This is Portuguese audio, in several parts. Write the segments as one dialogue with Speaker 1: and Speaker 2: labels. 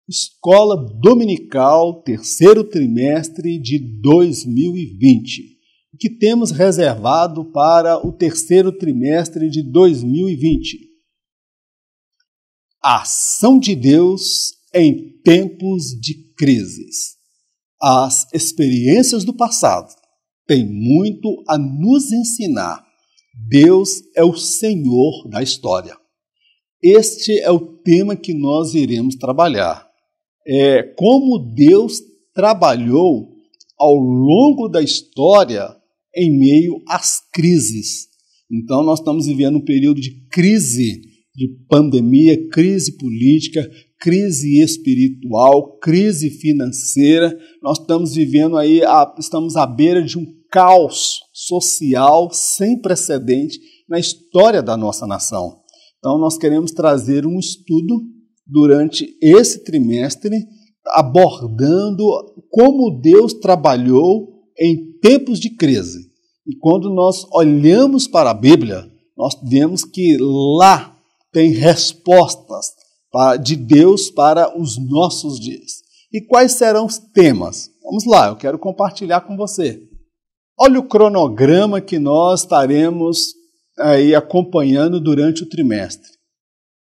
Speaker 1: Escola Dominical, terceiro trimestre de 2020. O que temos reservado para o terceiro trimestre de 2020? A ação de Deus em tempos de crises. As experiências do passado têm muito a nos ensinar. Deus é o Senhor da história. Este é o tema que nós iremos trabalhar. Como Deus trabalhou ao longo da história em meio às crises. Então, nós estamos vivendo um período de crise, de pandemia, crise política, crise espiritual, crise financeira. Nós estamos vivendo aí, estamos à beira de um caos social sem precedente na história da nossa nação. Então, nós queremos trazer um estudo durante esse trimestre, abordando como Deus trabalhou em tempos de crise. E quando nós olhamos para a Bíblia, nós vemos que lá tem respostas de Deus para os nossos dias. E quais serão os temas? Vamos lá, eu quero compartilhar com você. Olha o cronograma que nós estaremos aí acompanhando durante o trimestre.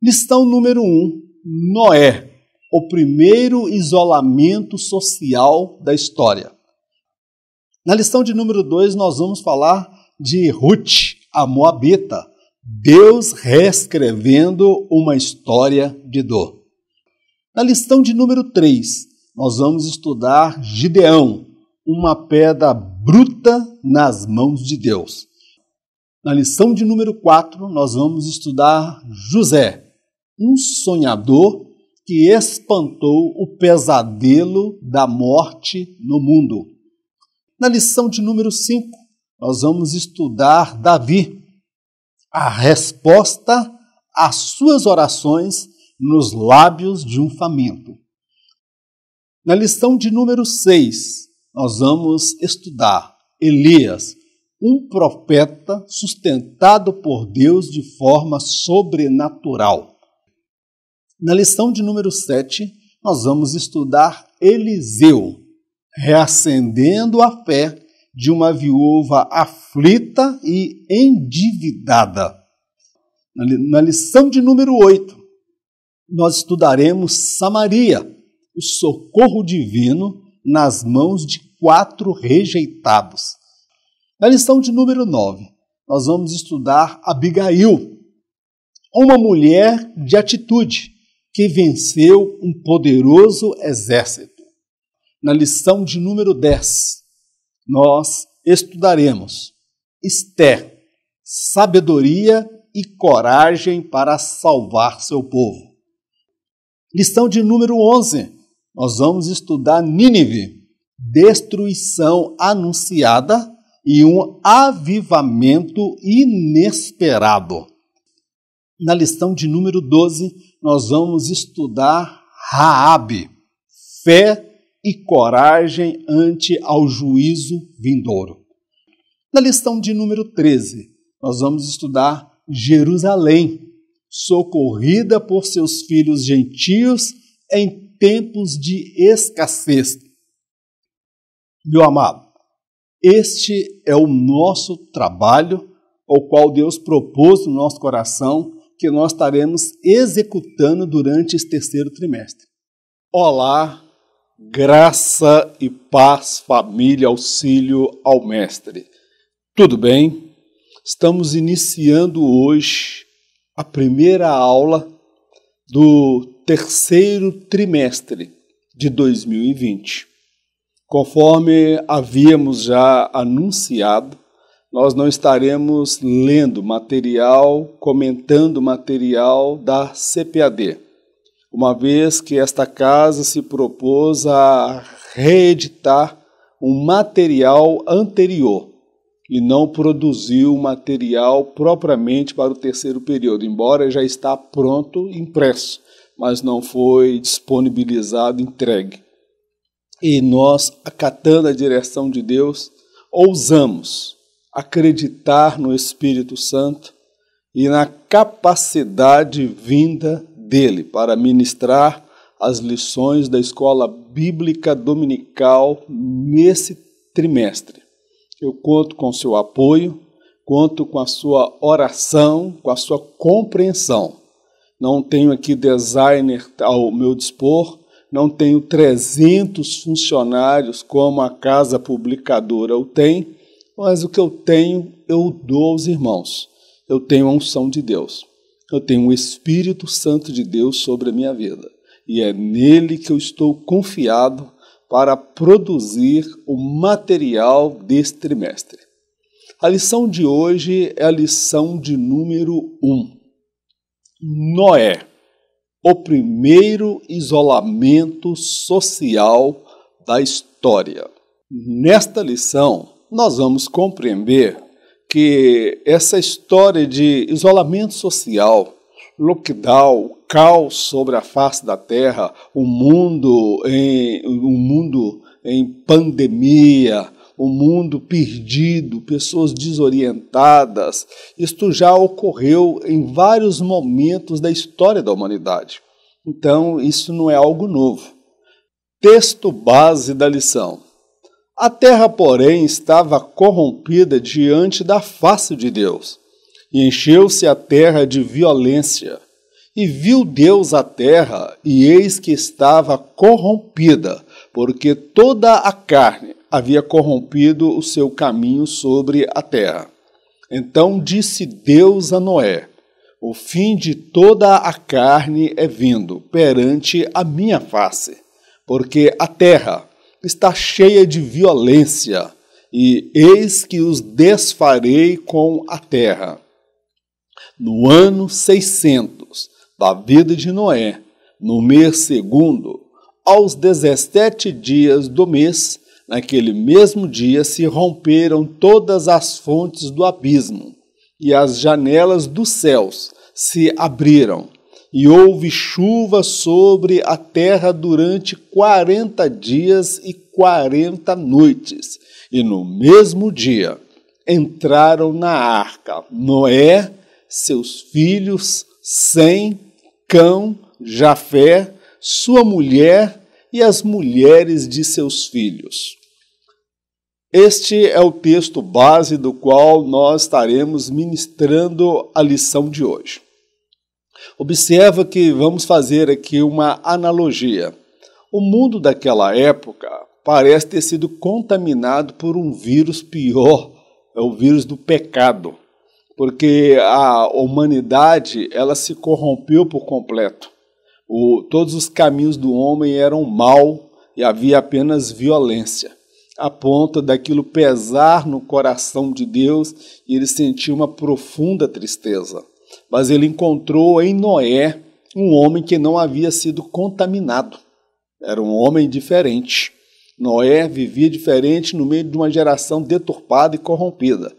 Speaker 1: Lição número 1. Noé, o primeiro isolamento social da história. Na lição de número 2, nós vamos falar de Ruth, a Moabita, Deus reescrevendo uma história de dor. Na lição de número 3, nós vamos estudar Gideão, uma pedra bruta nas mãos de Deus. Na lição de número 4, nós vamos estudar José, um sonhador que espantou o pesadelo da morte no mundo. Na lição de número 5, nós vamos estudar Davi, a resposta às suas orações nos lábios de um faminto. Na lição de número 6, nós vamos estudar Elias, um profeta sustentado por Deus de forma sobrenatural. Na lição de número 7, nós vamos estudar Eliseu, reacendendo a fé de uma viúva aflita e endividada. Na lição de número 8, nós estudaremos Samaria, o socorro divino nas mãos de 4 rejeitados. Na lição de número 9, nós vamos estudar Abigail, uma mulher de atitude, que venceu um poderoso exército. Na lição de número 10, nós estudaremos Esther, sabedoria e coragem para salvar seu povo. Lição de número 11, nós vamos estudar Nínive, destruição anunciada e um avivamento inesperado. Na lição de número 12, nós vamos estudar Raabe, fé e coragem ante ao juízo vindouro. Na lição de número 13, nós vamos estudar Jerusalém, socorrida por seus filhos gentios em tempos de escassez. Meu amado, este é o nosso trabalho, o qual Deus propôs no nosso coração, que nós estaremos executando durante esse terceiro trimestre. Olá, graça e paz, família, auxílio ao Mestre. Tudo bem? Estamos iniciando hoje a primeira aula do terceiro trimestre de 2020. Conforme havíamos já anunciado, nós não estaremos lendo material, comentando material da CPAD, uma vez que esta casa se propôs a reeditar um material anterior e não produziu material propriamente para o terceiro período, embora já está pronto, impresso, mas não foi disponibilizado, entregue. E nós, acatando a direção de Deus, ousamos acreditar no Espírito Santo e na capacidade vinda dele para ministrar as lições da Escola Bíblica Dominical nesse trimestre. Eu conto com seu apoio, conto com a sua oração, com a sua compreensão. Não tenho aqui designer ao meu dispor, não tenho 300 funcionários como a casa publicadora o tem, mas o que eu tenho, eu dou aos irmãos. Eu tenho a unção de Deus. Eu tenho o Espírito Santo de Deus sobre a minha vida. E é nele que eu estou confiado para produzir o material deste trimestre. A lição de hoje é a lição de número 1. Noé, o primeiro isolamento social da história. Nesta lição, nós vamos compreender que essa história de isolamento social, lockdown, caos sobre a face da Terra, um mundo em pandemia, um mundo perdido, pessoas desorientadas, isto já ocorreu em vários momentos da história da humanidade. Então, isso não é algo novo. Texto base da lição. A terra, porém, estava corrompida diante da face de Deus, e encheu-se a terra de violência. E viu Deus a terra, e eis que estava corrompida, porque toda a carne havia corrompido o seu caminho sobre a terra. Então disse Deus a Noé: o fim de toda a carne é vindo perante a minha face, porque a terra está cheia de violência, e eis que os desfarei com a terra. No ano 600 da vida de Noé, no mês segundo, aos 17 dias do mês, naquele mesmo dia se romperam todas as fontes do abismo, e as janelas dos céus se abriram, e houve chuva sobre a terra durante 40 dias e 40 noites, e no mesmo dia entraram na arca Noé, seus filhos, Sem, Cão, Jafé, sua mulher e as mulheres de seus filhos. Este é o texto base do qual nós estaremos ministrando a lição de hoje. Observa que vamos fazer aqui uma analogia. O mundo daquela época parece ter sido contaminado por um vírus pior, é o vírus do pecado, porque a humanidade ela se corrompeu por completo. Todos os caminhos do homem eram mau e havia apenas violência, a ponto daquilo pesar no coração de Deus e ele sentiu uma profunda tristeza. Mas ele encontrou em Noé um homem que não havia sido contaminado. Era um homem diferente. Noé vivia diferente no meio de uma geração deturpada e corrompida.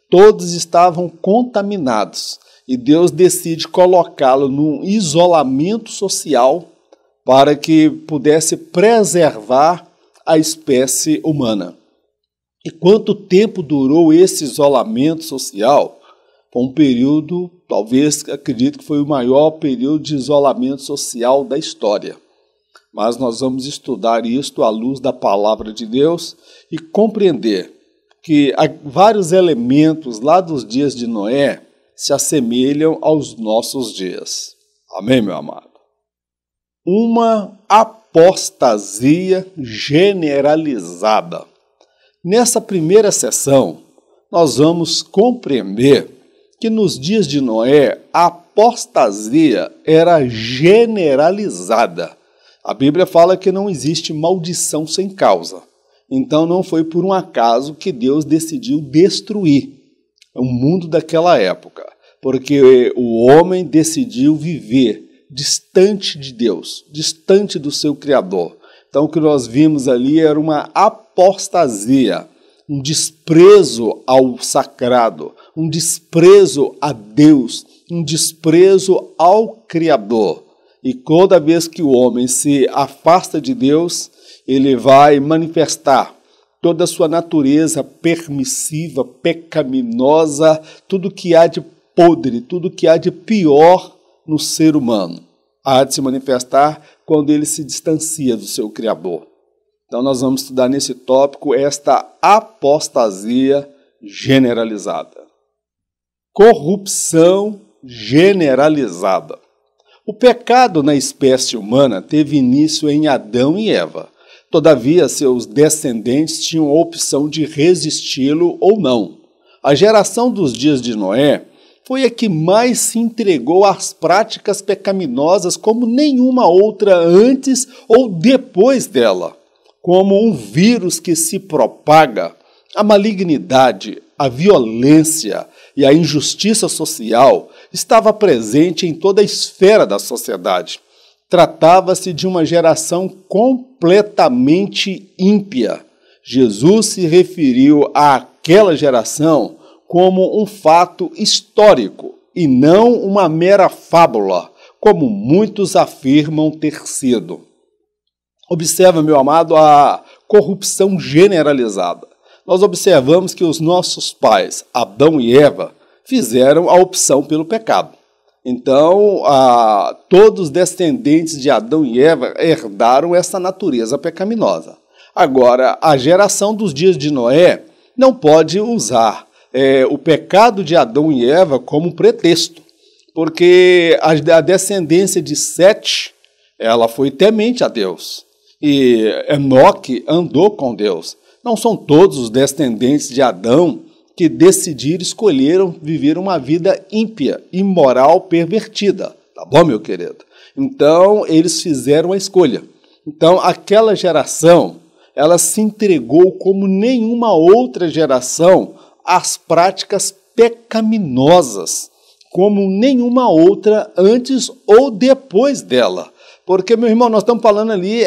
Speaker 1: Todos estavam contaminados e Deus decide colocá-lo num isolamento social para que pudesse preservar a espécie humana. E quanto tempo durou esse isolamento social? Foi um período, talvez, acredito que foi o maior período de isolamento social da história. Mas nós vamos estudar isto à luz da palavra de Deus e compreender que há vários elementos lá dos dias de Noé se assemelham aos nossos dias. Amém, meu amado? Uma apostasia generalizada. Nessa primeira sessão, nós vamos compreender que nos dias de Noé a apostasia era generalizada. A Bíblia fala que não existe maldição sem causa. Então não foi por um acaso que Deus decidiu destruir o mundo daquela época, porque o homem decidiu viver distante de Deus, distante do seu Criador. Então o que nós vimos ali era uma apostasia, um desprezo ao sagrado, um desprezo a Deus, um desprezo ao Criador. E toda vez que o homem se afasta de Deus, ele vai manifestar toda a sua natureza permissiva, pecaminosa, tudo que há de podre, tudo que há de pior no ser humano, há de se manifestar quando ele se distancia do seu Criador. Então nós vamos estudar nesse tópico esta apostasia generalizada. Corrupção generalizada. O pecado na espécie humana teve início em Adão e Eva. Todavia, seus descendentes tinham a opção de resisti-lo ou não. A geração dos dias de Noé foi a que mais se entregou às práticas pecaminosas como nenhuma outra antes ou depois dela. Como um vírus que se propaga, a malignidade, a violência e a injustiça social estava presente em toda a esfera da sociedade. Tratava-se de uma geração completamente ímpia. Jesus se referiu àquela geração como um fato histórico e não uma mera fábula, como muitos afirmam ter sido. Observa, meu amado, a corrupção generalizada. Nós observamos que os nossos pais, Adão e Eva, fizeram a opção pelo pecado. Então, todos os descendentes de Adão e Eva herdaram essa natureza pecaminosa. Agora, a geração dos dias de Noé não pode usar o pecado de Adão e Eva como pretexto, porque a descendência de Sete, ela foi temente a Deus, e Enoque andou com Deus. Não são todos os descendentes de Adão que escolheram viver uma vida ímpia, imoral, pervertida. Tá bom, meu querido? Então, eles fizeram a escolha. Então, aquela geração, ela se entregou como nenhuma outra geração às práticas pecaminosas, como nenhuma outra antes ou depois dela. Porque, meu irmão, nós estamos falando ali,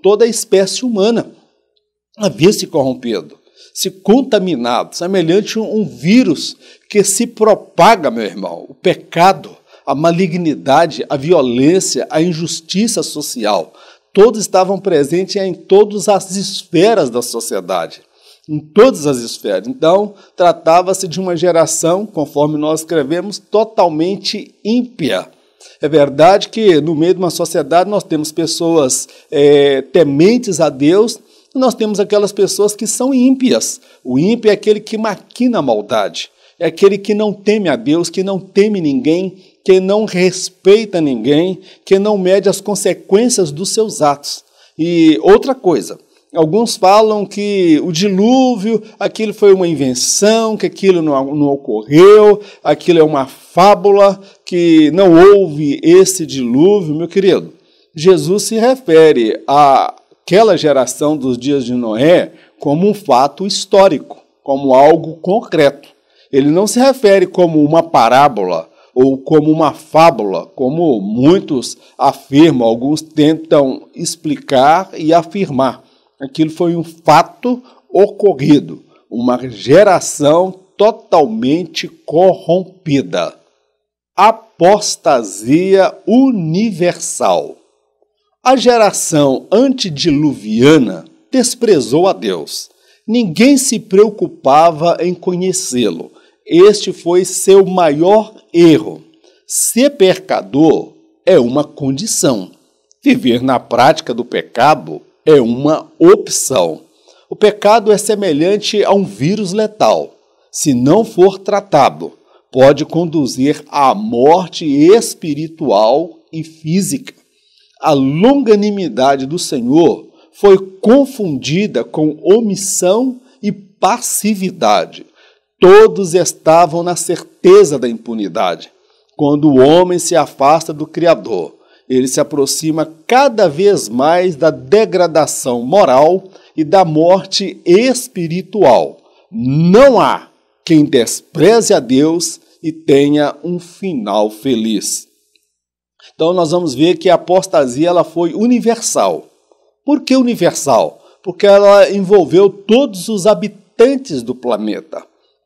Speaker 1: toda a espécie humana havia se corrompido, se contaminado, semelhante a um vírus que se propaga, meu irmão, o pecado, a malignidade, a violência, a injustiça social. Todos estavam presentes em todas as esferas da sociedade, em todas as esferas. Então, tratava-se de uma geração, conforme nós escrevemos, totalmente ímpia. É verdade que no meio de uma sociedade nós temos pessoas tementes a Deus, nós temos aquelas pessoas que são ímpias. O ímpio é aquele que maquina a maldade, é aquele que não teme a Deus, que não teme ninguém, que não respeita ninguém, que não mede as consequências dos seus atos. E outra coisa, alguns falam que o dilúvio, aquilo foi uma invenção, que aquilo não ocorreu, aquilo é uma fábula, que não houve esse dilúvio. Meu querido, Jesus se refere àquela geração dos dias de Noé como um fato histórico, como algo concreto. Ele não se refere como uma parábola ou como uma fábula, como muitos afirmam, alguns tentam explicar e afirmar. Aquilo foi um fato ocorrido, uma geração totalmente corrompida. Apostasia universal. A geração antediluviana desprezou a Deus. Ninguém se preocupava em conhecê-lo. Este foi seu maior erro. Ser pecador é uma condição. Viver na prática do pecado é uma opção. O pecado é semelhante a um vírus letal. Se não for tratado, pode conduzir à morte espiritual e física. A longanimidade do Senhor foi confundida com omissão e passividade. Todos estavam na certeza da impunidade. Quando o homem se afasta do Criador, ele se aproxima cada vez mais da degradação moral e da morte espiritual. Não há quem despreze a Deus e tenha um final feliz. Então nós vamos ver que a apostasia ela foi universal. Por que universal? Porque ela envolveu todos os habitantes do planeta,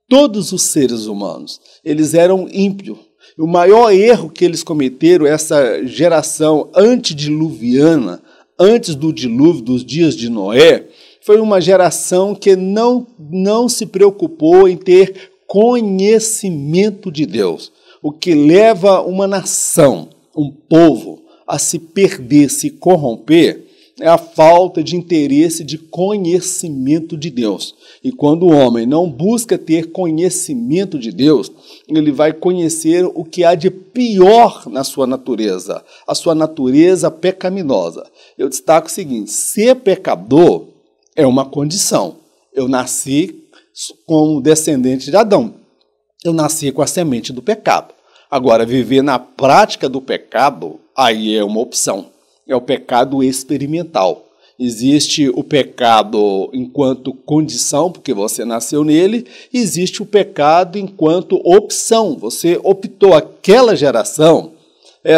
Speaker 1: todos os seres humanos. Eles eram ímpios. O maior erro que eles cometeram, essa geração antediluviana, antes do dilúvio dos dias de Noé, foi uma geração que não se preocupou em ter conhecimento de Deus. O que leva uma nação, um povo, a se perder, se corromper, é a falta de interesse de conhecimento de Deus. E quando o homem não busca ter conhecimento de Deus, ele vai conhecer o que há de pior na sua natureza, a sua natureza pecaminosa. Eu destaco o seguinte: ser pecador é uma condição. Eu nasci como descendente de Adão. Eu nasci com a semente do pecado. Agora, viver na prática do pecado, aí é uma opção. É o pecado experimental. Existe o pecado enquanto condição, porque você nasceu nele. Existe o pecado enquanto opção. Você optou aquela geração,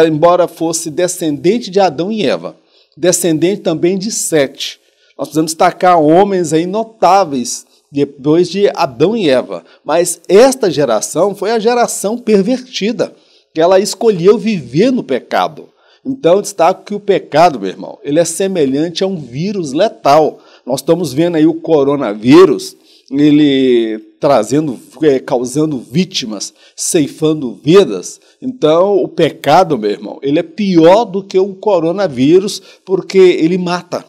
Speaker 1: embora fosse descendente de Adão e Eva, descendente também de Sete. Nós precisamos destacar homens aí notáveis depois de Adão e Eva. Mas esta geração foi a geração pervertida, que ela escolheu viver no pecado. Então, eu destaco que o pecado, meu irmão, ele é semelhante a um vírus letal. Nós estamos vendo aí o coronavírus, ele causando vítimas, ceifando vidas. Então, o pecado, meu irmão, ele é pior do que o coronavírus, porque ele mata.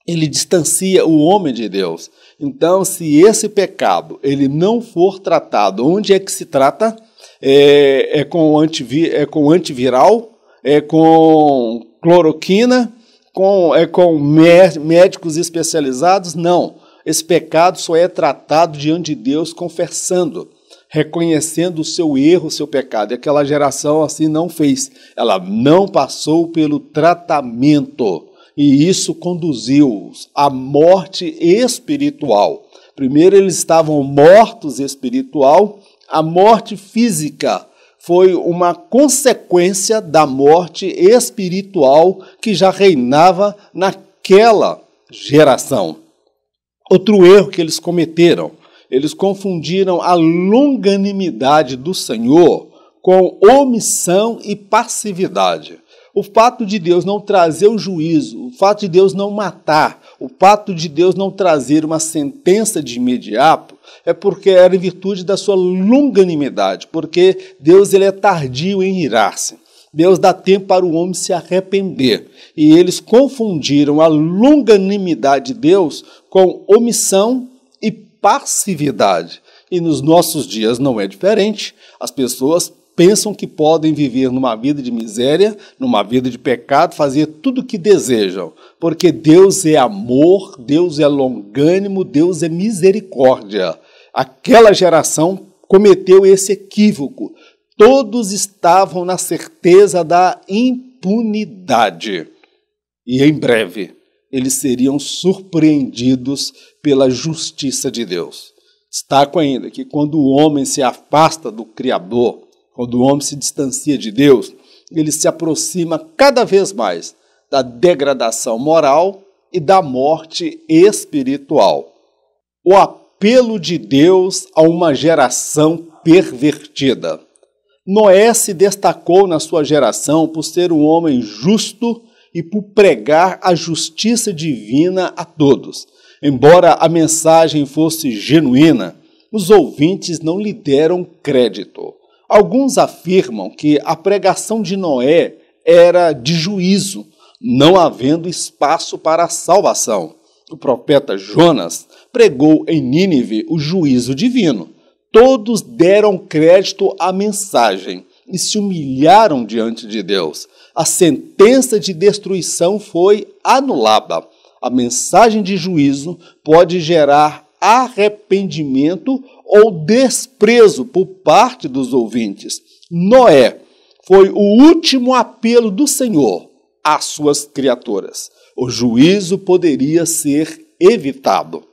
Speaker 1: Ele distancia o homem de Deus. Então, se esse pecado ele não for tratado, onde é que se trata? É com antiviral, é com cloroquina, com médicos especializados? Não. Esse pecado só é tratado diante de Deus confessando, reconhecendo o seu erro, o seu pecado. E aquela geração assim não fez. Ela não passou pelo tratamento. E isso conduziu-os à morte espiritual. Primeiro eles estavam mortos espiritual, a morte física foi uma consequência da morte espiritual que já reinava naquela geração. Outro erro que eles cometeram, eles confundiram a longanimidade do Senhor com omissão e passividade. O fato de Deus não trazer o juízo, o fato de Deus não matar, o fato de Deus não trazer uma sentença de imediato, é porque era em virtude da sua longanimidade, porque Deus ele é tardio em irar-se. Deus dá tempo para o homem se arrepender. E eles confundiram a longanimidade de Deus com omissão e passividade. E nos nossos dias não é diferente. As pessoas pensam que podem viver numa vida de miséria, numa vida de pecado, fazer tudo o que desejam, porque Deus é amor, Deus é longânimo, Deus é misericórdia. Aquela geração cometeu esse equívoco. Todos estavam na certeza da impunidade. E em breve eles seriam surpreendidos pela justiça de Deus. Destaco ainda que quando o homem se afasta do Criador, quando o homem se distancia de Deus, ele se aproxima cada vez mais da degradação moral e da morte espiritual. O apelo de Deus a uma geração pervertida. Noé se destacou na sua geração por ser um homem justo e por pregar a justiça divina a todos. Embora a mensagem fosse genuína, os ouvintes não lhe deram crédito. Alguns afirmam que a pregação de Noé era de juízo, não havendo espaço para a salvação. O profeta Jonas pregou em Nínive o juízo divino. Todos deram crédito à mensagem e se humilharam diante de Deus. A sentença de destruição foi anulada. A mensagem de juízo pode gerar arrependimento ou desprezo por parte dos ouvintes. Noé foi o último apelo do Senhor às suas criaturas. O juízo poderia ser evitado.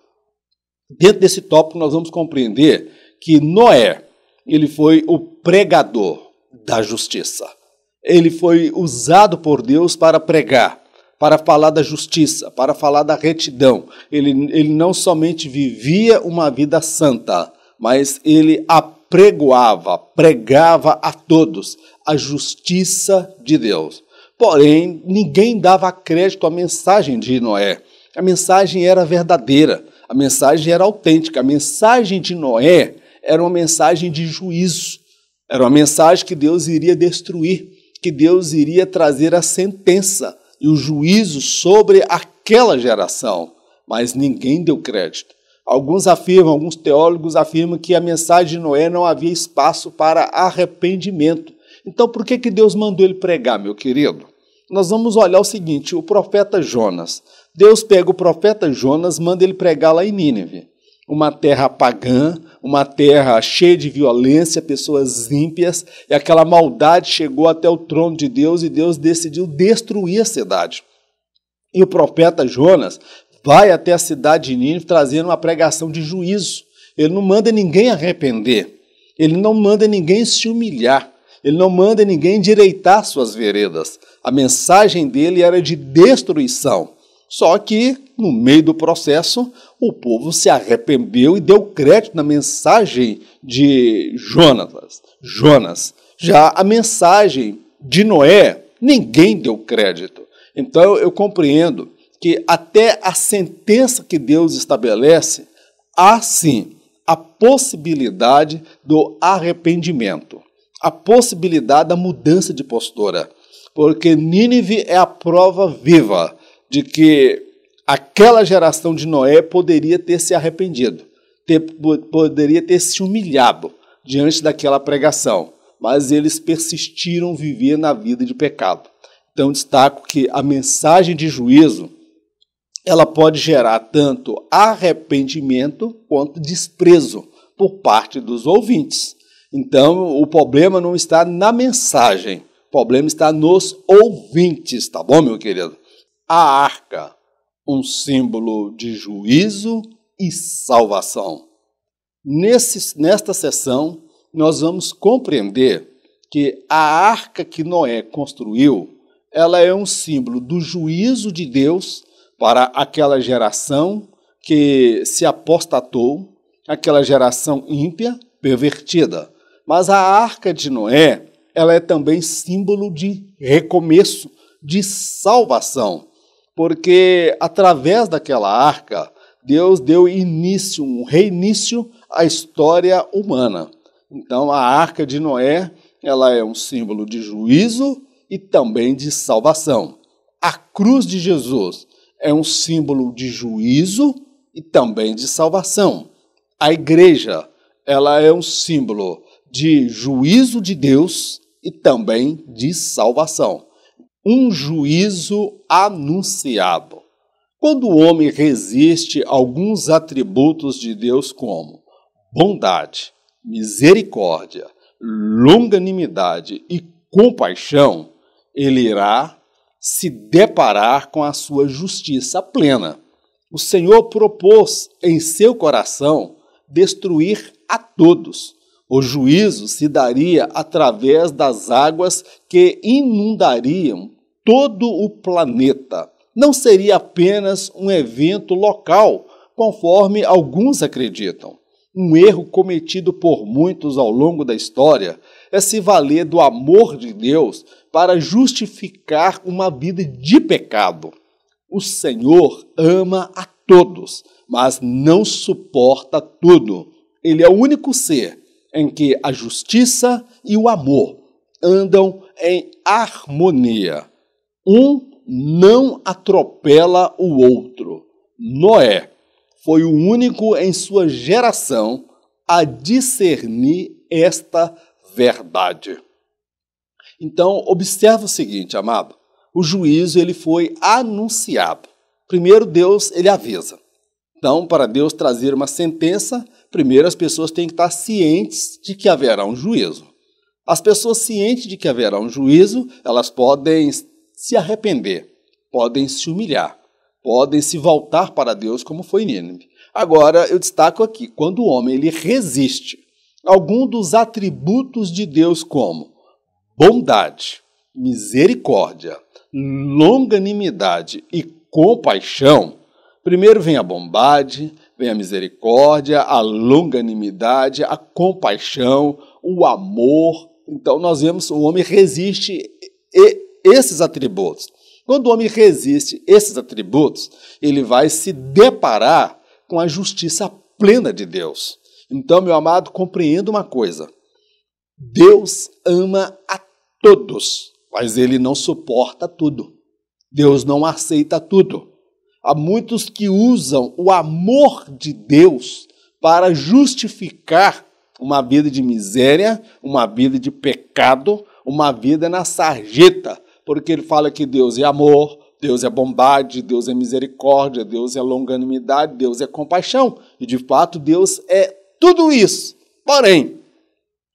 Speaker 1: Dentro desse tópico nós vamos compreender que Noé, ele foi o pregador da justiça. Ele foi usado por Deus para pregar, para falar da justiça, para falar da retidão. Ele não somente vivia uma vida santa, mas ele pregava a todos a justiça de Deus. Porém, ninguém dava crédito à mensagem de Noé. A mensagem era verdadeira, a mensagem era autêntica, a mensagem de Noé era uma mensagem de juízo, era uma mensagem que Deus iria destruir, que Deus iria trazer a sentença e o juízo sobre aquela geração, mas ninguém deu crédito. Alguns teólogos afirmam que a mensagem de Noé não havia espaço para arrependimento. Então, por que Deus mandou ele pregar, meu querido? Nós vamos olhar o seguinte, o profeta Jonas. Deus pega o profeta Jonas, manda ele pregar lá em Nínive. Uma terra pagã, uma terra cheia de violência, pessoas ímpias, e aquela maldade chegou até o trono de Deus e Deus decidiu destruir a cidade. E o profeta Jonas vai até a cidade de Nínive trazendo uma pregação de juízo. Ele não manda ninguém arrepender, ele não manda ninguém se humilhar, ele não manda ninguém endireitar suas veredas. A mensagem dele era de destruição. Só que, no meio do processo, o povo se arrependeu e deu crédito na mensagem de Jonas. Já a mensagem de Noé, ninguém deu crédito. Então eu compreendo que até a sentença que Deus estabelece, há sim a possibilidade do arrependimento, a possibilidade da mudança de postura, porque Nínive é a prova viva de que aquela geração de Noé poderia ter se arrependido, poderia ter se humilhado diante daquela pregação, mas eles persistiram viver na vida de pecado. Então destaco que a mensagem de juízo, ela pode gerar tanto arrependimento quanto desprezo por parte dos ouvintes. Então o problema não está na mensagem, o problema está nos ouvintes, tá bom, meu querido? A arca, um símbolo de juízo e salvação. Nesta sessão, nós vamos compreender que a arca que Noé construiu, ela é um símbolo do juízo de Deus para aquela geração que se apostatou, aquela geração ímpia, pervertida. Mas a arca de Noé, ela é também símbolo de recomeço, de salvação, porque através daquela arca, Deus deu um reinício à história humana. Então a arca de Noé, ela é um símbolo de juízo e também de salvação. A cruz de Jesus é um símbolo de juízo e também de salvação. A igreja, ela é um símbolo de juízo de Deus e também de salvação. Um juízo anunciado. Quando o homem resiste a alguns atributos de Deus como bondade, misericórdia, longanimidade e compaixão, ele irá se deparar com a sua justiça plena. O Senhor propôs em seu coração destruir a todos. O juízo se daria através das águas que inundariam todo o planeta. Não seria apenas um evento local, conforme alguns acreditam. Um erro cometido por muitos ao longo da história é se valer do amor de Deus para justificar uma vida de pecado. O Senhor ama a todos, mas não suporta tudo. Ele é o único ser em que a justiça e o amor andam em harmonia. Um não atropela o outro. Noé foi o único em sua geração a discernir esta verdade. Então, observa o seguinte, amado. O juízo ele foi anunciado. Primeiro, Deus ele avisa. Então, para Deus trazer uma sentença, primeiro as pessoas têm que estar cientes de que haverá um juízo. As pessoas cientes de que haverá um juízo, elas podem se arrepender, podem se humilhar, podem se voltar para Deus, como foi Nínive. Agora, eu destaco aqui, quando o homem ele resiste a algum dos atributos de Deus, como bondade, misericórdia, longanimidade e compaixão, primeiro vem a bondade, vem a misericórdia, a longanimidade, a compaixão, o amor. Então nós vemos o homem resiste esses atributos. Quando o homem resiste esses atributos, ele vai se deparar com a justiça plena de Deus. Então, meu amado, compreenda uma coisa. Deus ama a todos, mas ele não suporta tudo. Deus não aceita tudo. Há muitos que usam o amor de Deus para justificar uma vida de miséria, uma vida de pecado, uma vida na sarjeta, porque ele fala que Deus é amor, Deus é bondade, Deus é misericórdia, Deus é longanimidade, Deus é compaixão. E, de fato, Deus é tudo isso. Porém,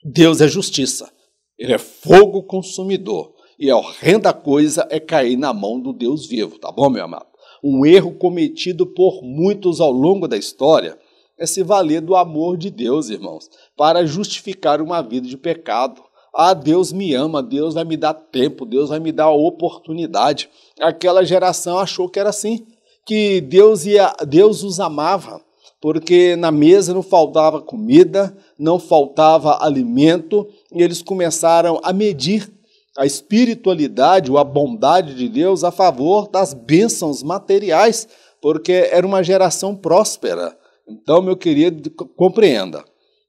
Speaker 1: Deus é justiça. Ele é fogo consumidor. E a horrenda coisa é cair na mão do Deus vivo, tá bom, meu amado? Um erro cometido por muitos ao longo da história é se valer do amor de Deus, irmãos, para justificar uma vida de pecado. Ah, Deus me ama, Deus vai me dar tempo, Deus vai me dar a oportunidade. Aquela geração achou que era assim, que Deus os amava, porque na mesa não faltava comida, não faltava alimento, e eles começaram a medir a espiritualidade ou a bondade de Deus a favor das bênçãos materiais, porque era uma geração próspera. Então, meu querido, compreenda,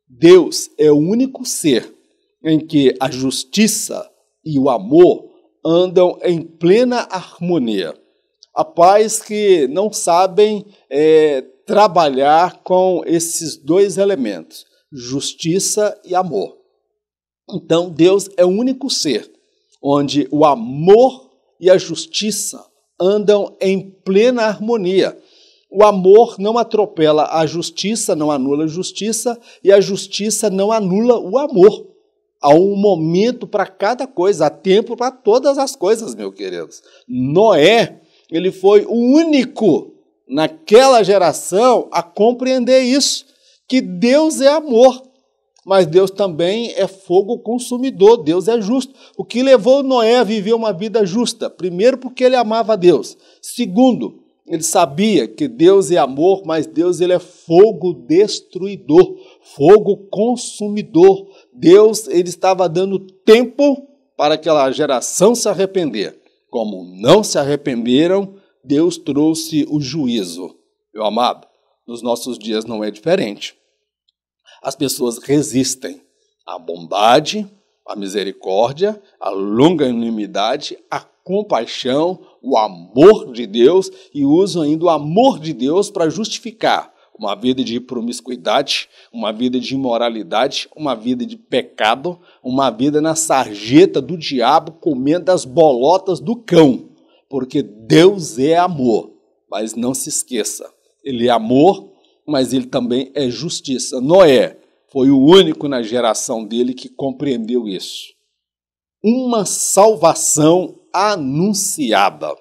Speaker 1: Deus é o único ser em que a justiça e o amor andam em plena harmonia. Há pais que não sabem trabalhar com esses dois elementos, justiça e amor. Então, Deus é o único ser onde o amor e a justiça andam em plena harmonia. O amor não atropela a justiça, não anula a justiça, e a justiça não anula o amor. Há um momento para cada coisa, há tempo para todas as coisas, meus queridos. Noé, ele foi o único naquela geração a compreender isso, que Deus é amor, mas Deus também é fogo consumidor, Deus é justo. O que levou Noé a viver uma vida justa? Primeiro, porque ele amava a Deus. Segundo, ele sabia que Deus é amor, mas Deus ele é fogo destruidor, fogo consumidor. Deus ele estava dando tempo para aquela geração se arrepender. Como não se arrependeram, Deus trouxe o juízo. Meu amado, nos nossos dias não é diferente. As pessoas resistem à bondade, à misericórdia, à longanimidade, à compaixão, o amor de Deus, e usam ainda o amor de Deus para justificar uma vida de promiscuidade, uma vida de imoralidade, uma vida de pecado, uma vida na sarjeta do diabo, comendo as bolotas do cão, porque Deus é amor. Mas não se esqueça, ele é amor, mas ele também é justiça. Noé foi o único na geração dele que compreendeu isso. Uma salvação anunciada.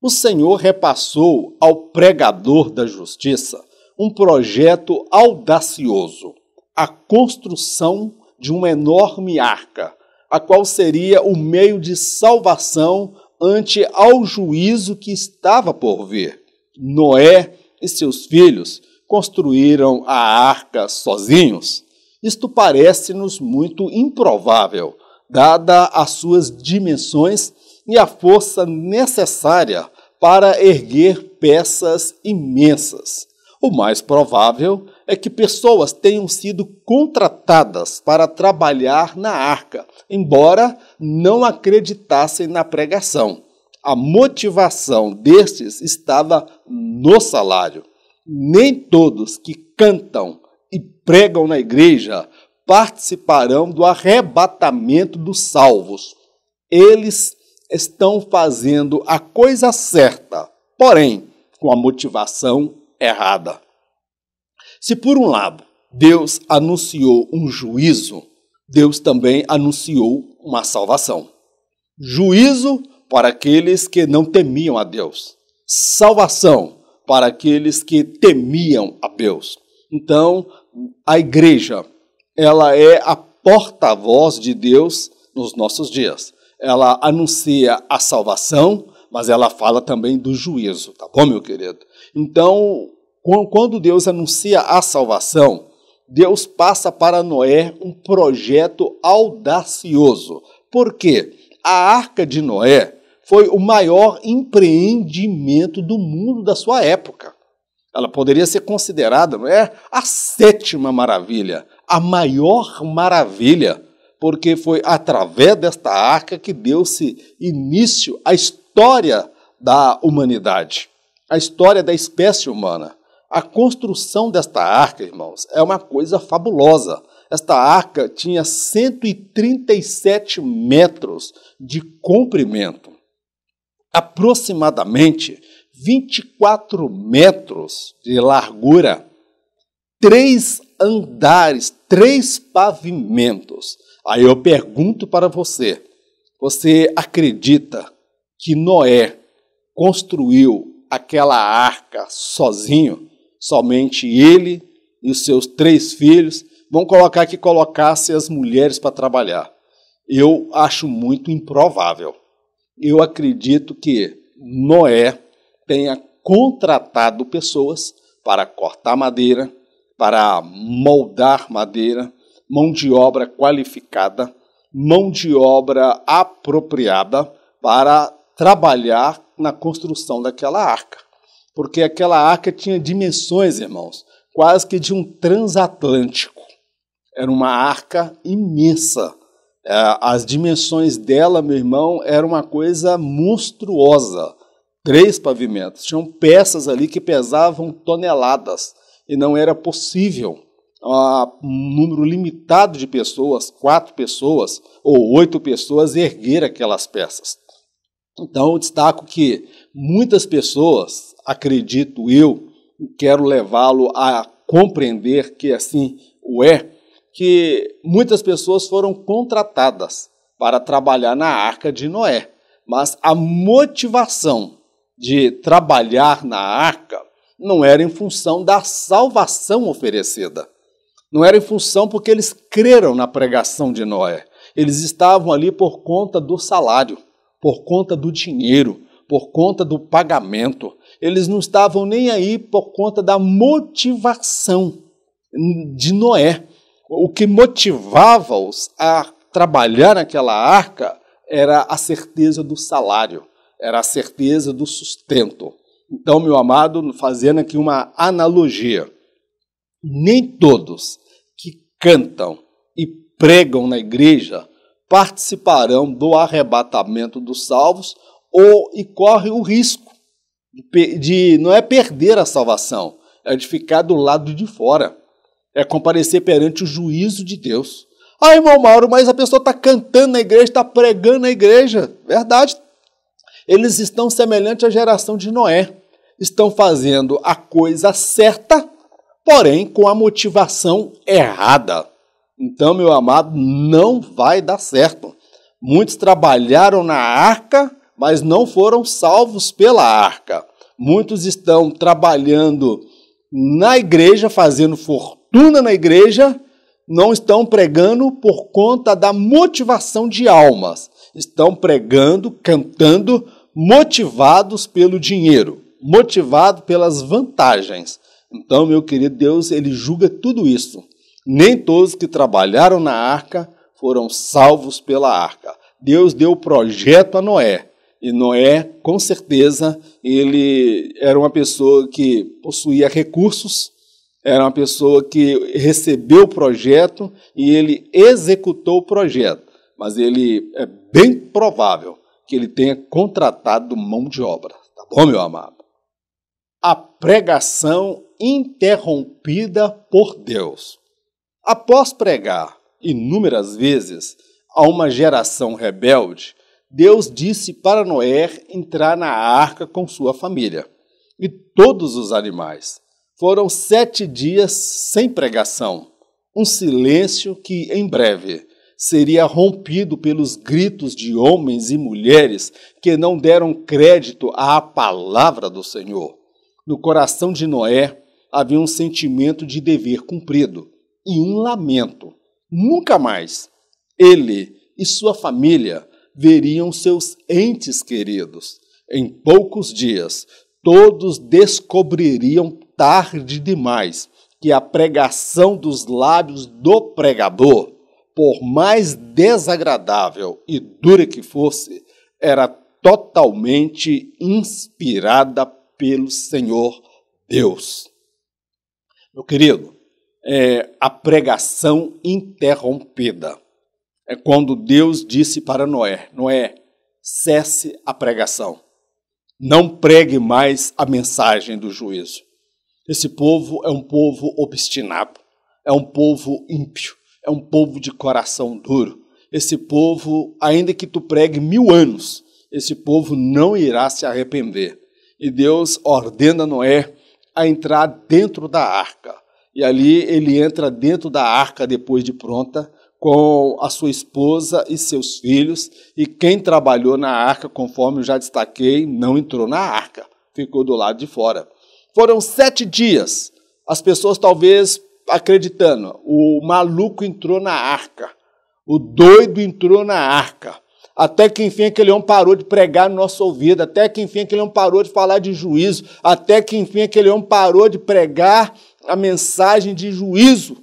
Speaker 1: O Senhor repassou ao pregador da justiça um projeto audacioso, a construção de uma enorme arca, a qual seria o meio de salvação ante ao juízo que estava por vir. Noé e seus filhos construíram a arca sozinhos? Isto parece-nos muito improvável, dada as suas dimensões e a força necessária para erguer peças imensas. O mais provável é que pessoas tenham sido contratadas para trabalhar na arca, embora não acreditassem na pregação. A motivação destes estava no salário. Nem todos que cantam e pregam na igreja participarão do arrebatamento dos salvos. Eles estão fazendo a coisa certa, porém, com a motivação errada. Se por um lado Deus anunciou um juízo, Deus também anunciou uma salvação. Juízo para aqueles que não temiam a Deus. Salvação para aqueles que temiam a Deus. Então, a igreja, ela é a porta-voz de Deus nos nossos dias. Ela anuncia a salvação, mas ela fala também do juízo, tá bom, meu querido? Então, quando Deus anuncia a salvação, Deus passa para Noé um projeto audacioso. Por quê? A arca de Noé foi o maior empreendimento do mundo da sua época. Ela poderia ser considerada, não é, a sétima maravilha, a maior maravilha, porque foi através desta arca que deu-se início à história da humanidade, à história da espécie humana. A construção desta arca, irmãos, é uma coisa fabulosa. Esta arca tinha 137 metros de comprimento, aproximadamente 24 metros de largura, 3 andares, 3 pavimentos. Aí eu pergunto para você, você acredita que Noé construiu aquela arca sozinho? Somente ele e os seus 3 filhos? Vamos colocar que colocasse as mulheres para trabalhar. Eu acho muito improvável. Eu acredito que Noé tenha contratado pessoas para cortar madeira, para moldar madeira, mão de obra qualificada, mão de obra apropriada para trabalhar na construção daquela arca. Porque aquela arca tinha dimensões, irmãos, quase que de um transatlântico. Era uma arca imensa. As dimensões dela, meu irmão, era uma coisa monstruosa. 3 pavimentos. Tinham peças ali que pesavam toneladas. E não era possível um número limitado de pessoas, 4 pessoas ou 8 pessoas, erguer aquelas peças. Então, eu destaco que muitas pessoas, acredito eu, quero levá-lo a compreender que assim o é, que muitas pessoas foram contratadas para trabalhar na arca de Noé, mas a motivação de trabalhar na arca não era em função da salvação oferecida, não era em função porque eles creram na pregação de Noé, eles estavam ali por conta do salário, por conta do dinheiro, por conta do pagamento. Eles não estavam nem aí por conta da motivação de Noé. O que motivava-os a trabalhar naquela arca era a certeza do salário, era a certeza do sustento. Então, meu amado, fazendo aqui uma analogia, nem todos que cantam e pregam na igreja participarão do arrebatamento dos salvos e corre o risco de não é perder a salvação, é de ficar do lado de fora, é comparecer perante o juízo de Deus. Ah, irmão Mauro, mas a pessoa está cantando na igreja, está pregando na igreja. Verdade. Eles estão semelhantes à geração de Noé, estão fazendo a coisa certa, porém com a motivação errada. Então, meu amado, não vai dar certo. Muitos trabalharam na arca, mas não foram salvos pela arca. Muitos estão trabalhando na igreja, fazendo fortuna na igreja, não estão pregando por conta da motivação de almas. Estão pregando, cantando, motivados pelo dinheiro, motivados pelas vantagens. Então, meu querido, Deus, ele julga tudo isso. Nem todos que trabalharam na arca foram salvos pela arca. Deus deu o projeto a Noé. E Noé, com certeza, ele era uma pessoa que possuía recursos, era uma pessoa que recebeu o projeto e ele executou o projeto. Mas ele é bem provável que ele tenha contratado mão de obra. Tá bom, meu amado? A pregação interrompida por Deus. Após pregar inúmeras vezes a uma geração rebelde, Deus disse para Noé entrar na arca com sua família e todos os animais. Foram 7 dias sem pregação, um silêncio que, em breve, seria rompido pelos gritos de homens e mulheres que não deram crédito à palavra do Senhor. No coração de Noé havia um sentimento de dever cumprido e um lamento. Nunca mais ele e sua família veriam seus entes queridos. Em poucos dias, todos descobririam tarde demais que a pregação dos lábios do pregador, por mais desagradável e dura que fosse, era totalmente inspirada pelo Senhor Deus. Meu querido, a pregação interrompida. É quando Deus disse para Noé: Noé, cesse a pregação. Não pregue mais a mensagem do juízo. Esse povo é um povo obstinado, é um povo ímpio, é um povo de coração duro. Esse povo, ainda que tu pregue 1000 anos, esse povo não irá se arrepender. E Deus ordena Noé a entrar dentro da arca. E ali ele entra dentro da arca depois de pronta, com a sua esposa e seus filhos. E quem trabalhou na arca, conforme eu já destaquei, não entrou na arca, ficou do lado de fora. Foram 7 dias, as pessoas talvez acreditando, o maluco entrou na arca, o doido entrou na arca, até que enfim aquele homem parou de pregar no nosso ouvido, até que enfim aquele homem parou de falar de juízo, até que enfim aquele homem parou de pregar a mensagem de juízo,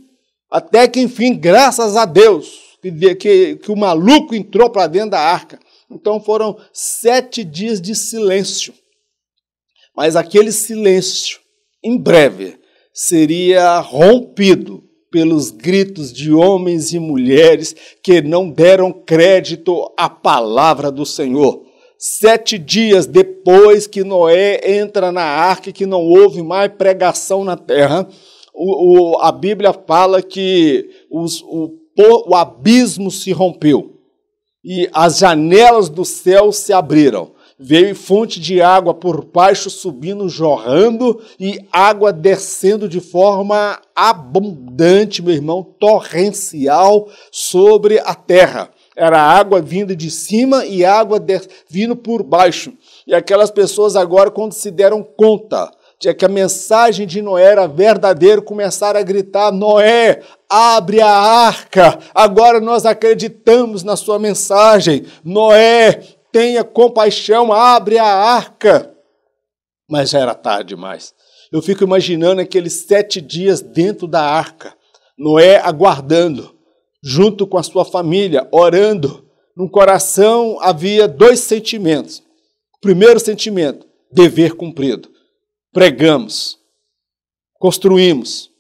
Speaker 1: até que enfim, graças a Deus, que o maluco entrou para dentro da arca. Então foram 7 dias de silêncio. Mas aquele silêncio, em breve, seria rompido pelos gritos de homens e mulheres que não deram crédito à palavra do Senhor. 7 dias depois que Noé entra na arca e que não houve mais pregação na terra, a Bíblia fala que o abismo se rompeu e as janelas do céu se abriram. Veio fonte de água por baixo subindo, jorrando, e água descendo de forma abundante, meu irmão, torrencial sobre a terra. Era água vindo de cima e água vindo por baixo. E aquelas pessoas agora, quando se deram conta de que a mensagem de Noé era verdadeira, começaram a gritar: Noé, abre a arca, agora nós acreditamos na sua mensagem. Noé, tenha compaixão, abre a arca. Mas já era tarde demais. Eu fico imaginando aqueles 7 dias dentro da arca, Noé aguardando, junto com a sua família, orando. No coração havia 2 sentimentos. O primeiro sentimento, dever cumprido. Pregamos, construímos,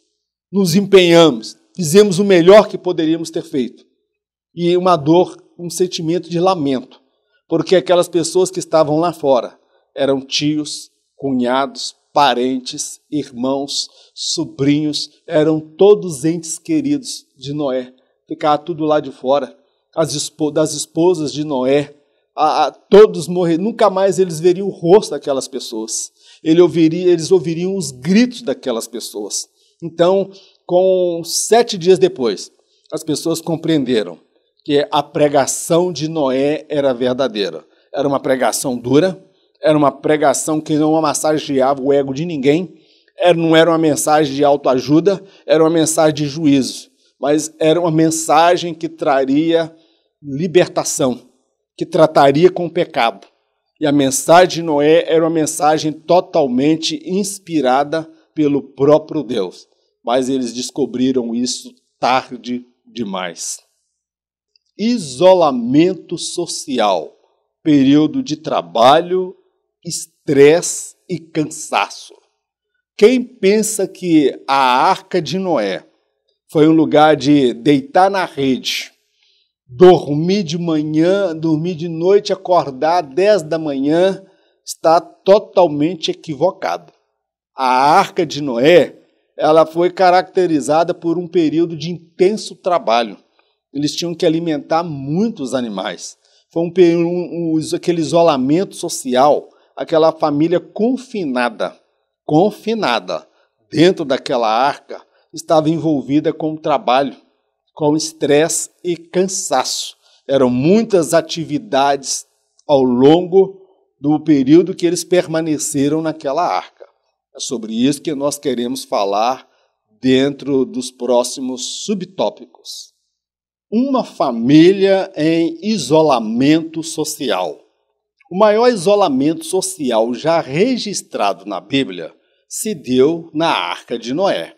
Speaker 1: nos empenhamos, fizemos o melhor que poderíamos ter feito. E uma dor, um sentimento de lamento, porque aquelas pessoas que estavam lá fora eram tios, cunhados, parentes, irmãos, sobrinhos, eram todos entes queridos de Noé. Ficava tudo lá de fora. Das esposas de Noé, todos morreram. Nunca mais eles veriam o rosto daquelas pessoas. Eles ouviriam os gritos daquelas pessoas. Então, 7 dias depois, as pessoas compreenderam que a pregação de Noé era verdadeira. Era uma pregação dura, era uma pregação que não massageava o ego de ninguém, não era uma mensagem de autoajuda, era uma mensagem de juízo, mas era uma mensagem que traria libertação, que trataria com o pecado. E a mensagem de Noé era uma mensagem totalmente inspirada pelo próprio Deus, mas eles descobriram isso tarde demais. Isolamento social, período de trabalho, estresse e cansaço. Quem pensa que a arca de Noé foi um lugar de deitar na rede, dormir de manhã, dormir de noite, acordar 10 da manhã, está totalmente equivocado. A arca de Noé, ela foi caracterizada por um período de intenso trabalho. Eles tinham que alimentar muitos animais. Foi aquele isolamento social, aquela família confinada dentro daquela arca, estava envolvida com o trabalho, com estresse e cansaço. Eram muitas atividades ao longo do período que eles permaneceram naquela arca. É sobre isso que nós queremos falar dentro dos próximos subtópicos. Uma família em isolamento social. O maior isolamento social já registrado na Bíblia se deu na Arca de Noé.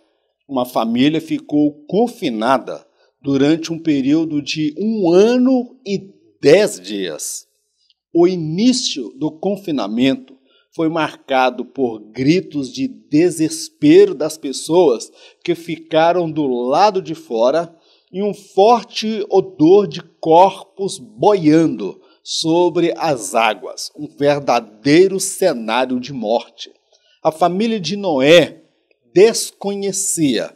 Speaker 1: Uma família ficou confinada durante um período de 1 ano e 10 dias. O início do confinamento foi marcado por gritos de desespero das pessoas que ficaram do lado de fora e um forte odor de corpos boiando sobre as águas, um verdadeiro cenário de morte. A família de Noé desconhecia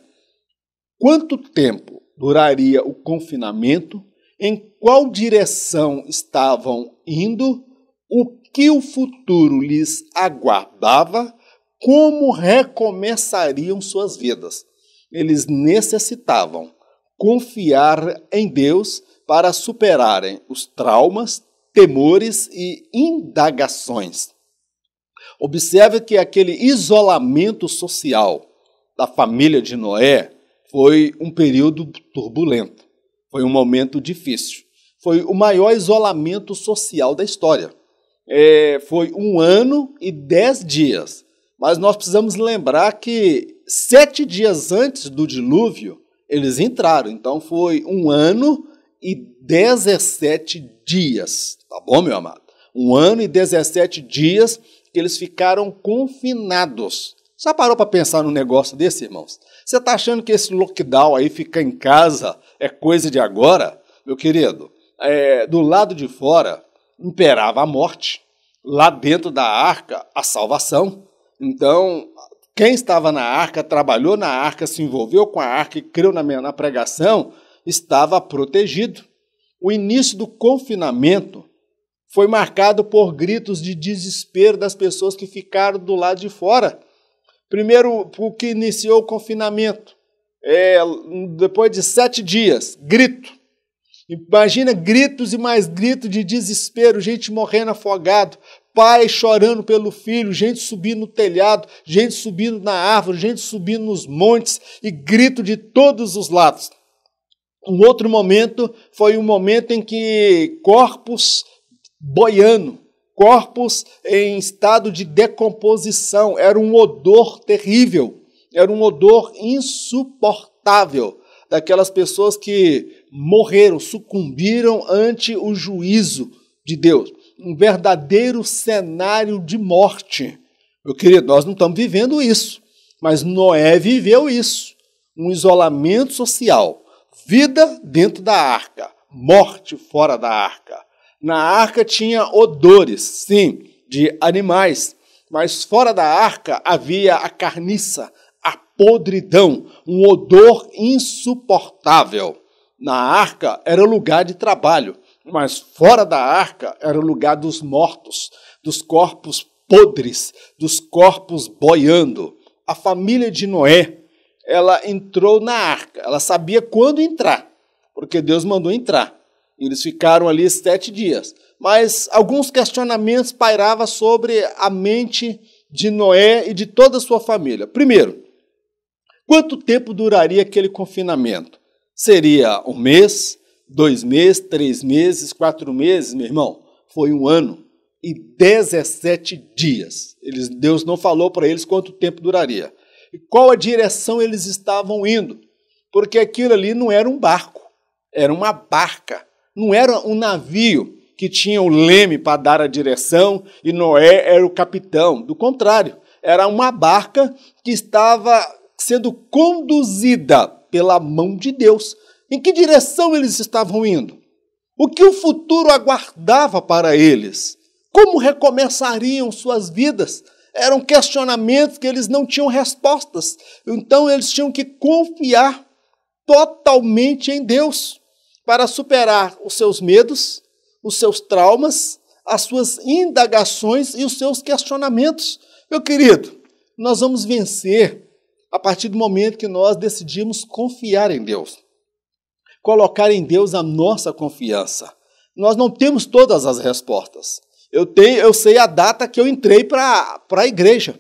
Speaker 1: quanto tempo duraria o confinamento, em qual direção estavam indo, o que o futuro lhes aguardava, como recomeçariam suas vidas. Eles necessitavam confiar em Deus para superarem os traumas, temores e indagações. Observe que aquele isolamento social da família de Noé foi um período turbulento, foi um momento difícil, foi o maior isolamento social da história. Foi 1 ano e 10 dias, mas nós precisamos lembrar que 7 dias antes do dilúvio eles entraram, então foi 1 ano e 17 dias, tá bom, meu amado? 1 ano e 17 dias que eles ficaram confinados. Já parou para pensar num negócio desse, irmãos? Você está achando que esse lockdown aí, ficar em casa, é coisa de agora? Meu querido, do lado de fora imperava a morte, lá dentro da arca a salvação. Então, quem estava na arca, trabalhou na arca, se envolveu com a arca e creu na pregação, estava protegido. O início do confinamento foi marcado por gritos de desespero das pessoas que ficaram do lado de fora. Primeiro, o que iniciou o confinamento, depois de 7 dias, grito. Imagina gritos e mais gritos de desespero, gente morrendo afogado, pai chorando pelo filho, gente subindo no telhado, gente subindo na árvore, gente subindo nos montes e grito de todos os lados. Um outro momento foi um momento em que corpos boiando, corpos em estado de decomposição, era um odor terrível, era um odor insuportável daquelas pessoas que morreram, sucumbiram ante o juízo de Deus. Um verdadeiro cenário de morte. Meu querido, nós não estamos vivendo isso, mas Noé viveu isso. Um isolamento social, vida dentro da arca, morte fora da arca. Na arca tinha odores, sim, de animais, mas fora da arca havia a carniça, a podridão, um odor insuportável. Na arca era o lugar de trabalho, mas fora da arca era o lugar dos mortos, dos corpos podres, dos corpos boiando. A família de Noé, ela entrou na arca, ela sabia quando entrar, porque Deus mandou entrar. Eles ficaram ali 7 dias. Mas alguns questionamentos pairavam sobre a mente de Noé e de toda a sua família. Primeiro, quanto tempo duraria aquele confinamento? Seria 1 mês, 2 meses, 3 meses, 4 meses, meu irmão? Foi 1 ano e 17 dias. Deus não falou para eles quanto tempo duraria. E qual a direção eles estavam indo? Porque aquilo ali não era um barco, era uma barca. Não era um navio que tinha o leme para dar a direção e Noé era o capitão. Do contrário, era uma barca que estava sendo conduzida pela mão de Deus. Em que direção eles estavam indo? O que o futuro aguardava para eles? Como recomeçariam suas vidas? Eram questionamentos que eles não tinham respostas. Então eles tinham que confiar totalmente em Deus para superar os seus medos, os seus traumas, as suas indagações e os seus questionamentos. Meu querido, nós vamos vencer a partir do momento que nós decidimos confiar em Deus. Colocar em Deus a nossa confiança. Nós não temos todas as respostas. Eu sei a data que eu entrei para a igreja.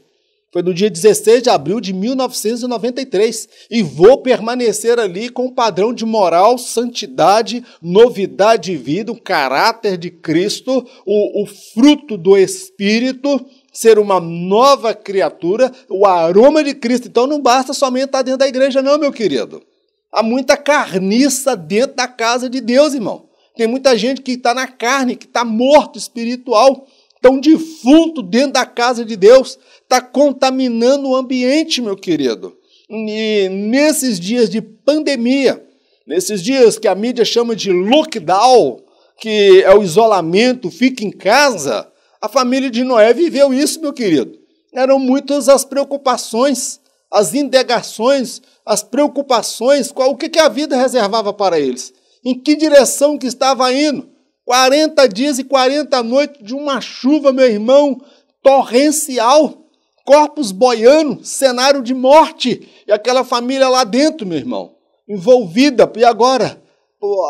Speaker 1: Foi no dia 16 de abril de 1993. E vou permanecer ali com o padrão de moral, santidade, novidade de vida, o caráter de Cristo, o fruto do Espírito, ser uma nova criatura, o aroma de Cristo. Então não basta somente estar dentro da igreja não, meu querido. Há muita carniça dentro da casa de Deus, irmão. Tem muita gente que está na carne, que está morto espiritual, tão defunto dentro da casa de Deus, está contaminando o ambiente, meu querido. E nesses dias de pandemia, nesses dias que a mídia chama de lockdown, que é o isolamento, fica em casa, a família de Noé viveu isso, meu querido. Eram muitas as preocupações, as indagações, as preocupações, o que a vida reservava para eles? Em que direção que estava indo? 40 dias e 40 noites de uma chuva, meu irmão, torrencial, corpos boiando, cenário de morte, e aquela família lá dentro, meu irmão, envolvida. E agora,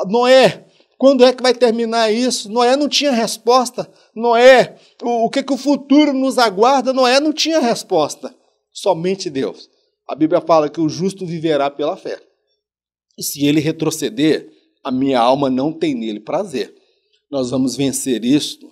Speaker 1: Noé, quando é que vai terminar isso? Noé não tinha resposta. Noé, o que o futuro nos aguarda? Noé não tinha resposta. Somente Deus. A Bíblia fala que o justo viverá pela fé. E se ele retroceder, a minha alma não tem nele prazer. Nós vamos vencer isto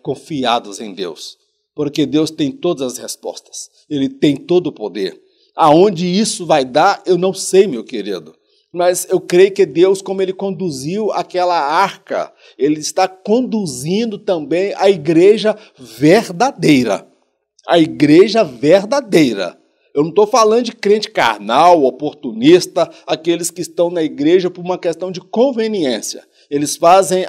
Speaker 1: confiados em Deus. Porque Deus tem todas as respostas. Ele tem todo o poder. Aonde isso vai dar, eu não sei, meu querido. Mas eu creio que Deus, como Ele conduziu aquela arca, Ele está conduzindo também a igreja verdadeira. A igreja verdadeira. Eu não estou falando de crente carnal, oportunista, aqueles que estão na igreja por uma questão de conveniência. Eles fazem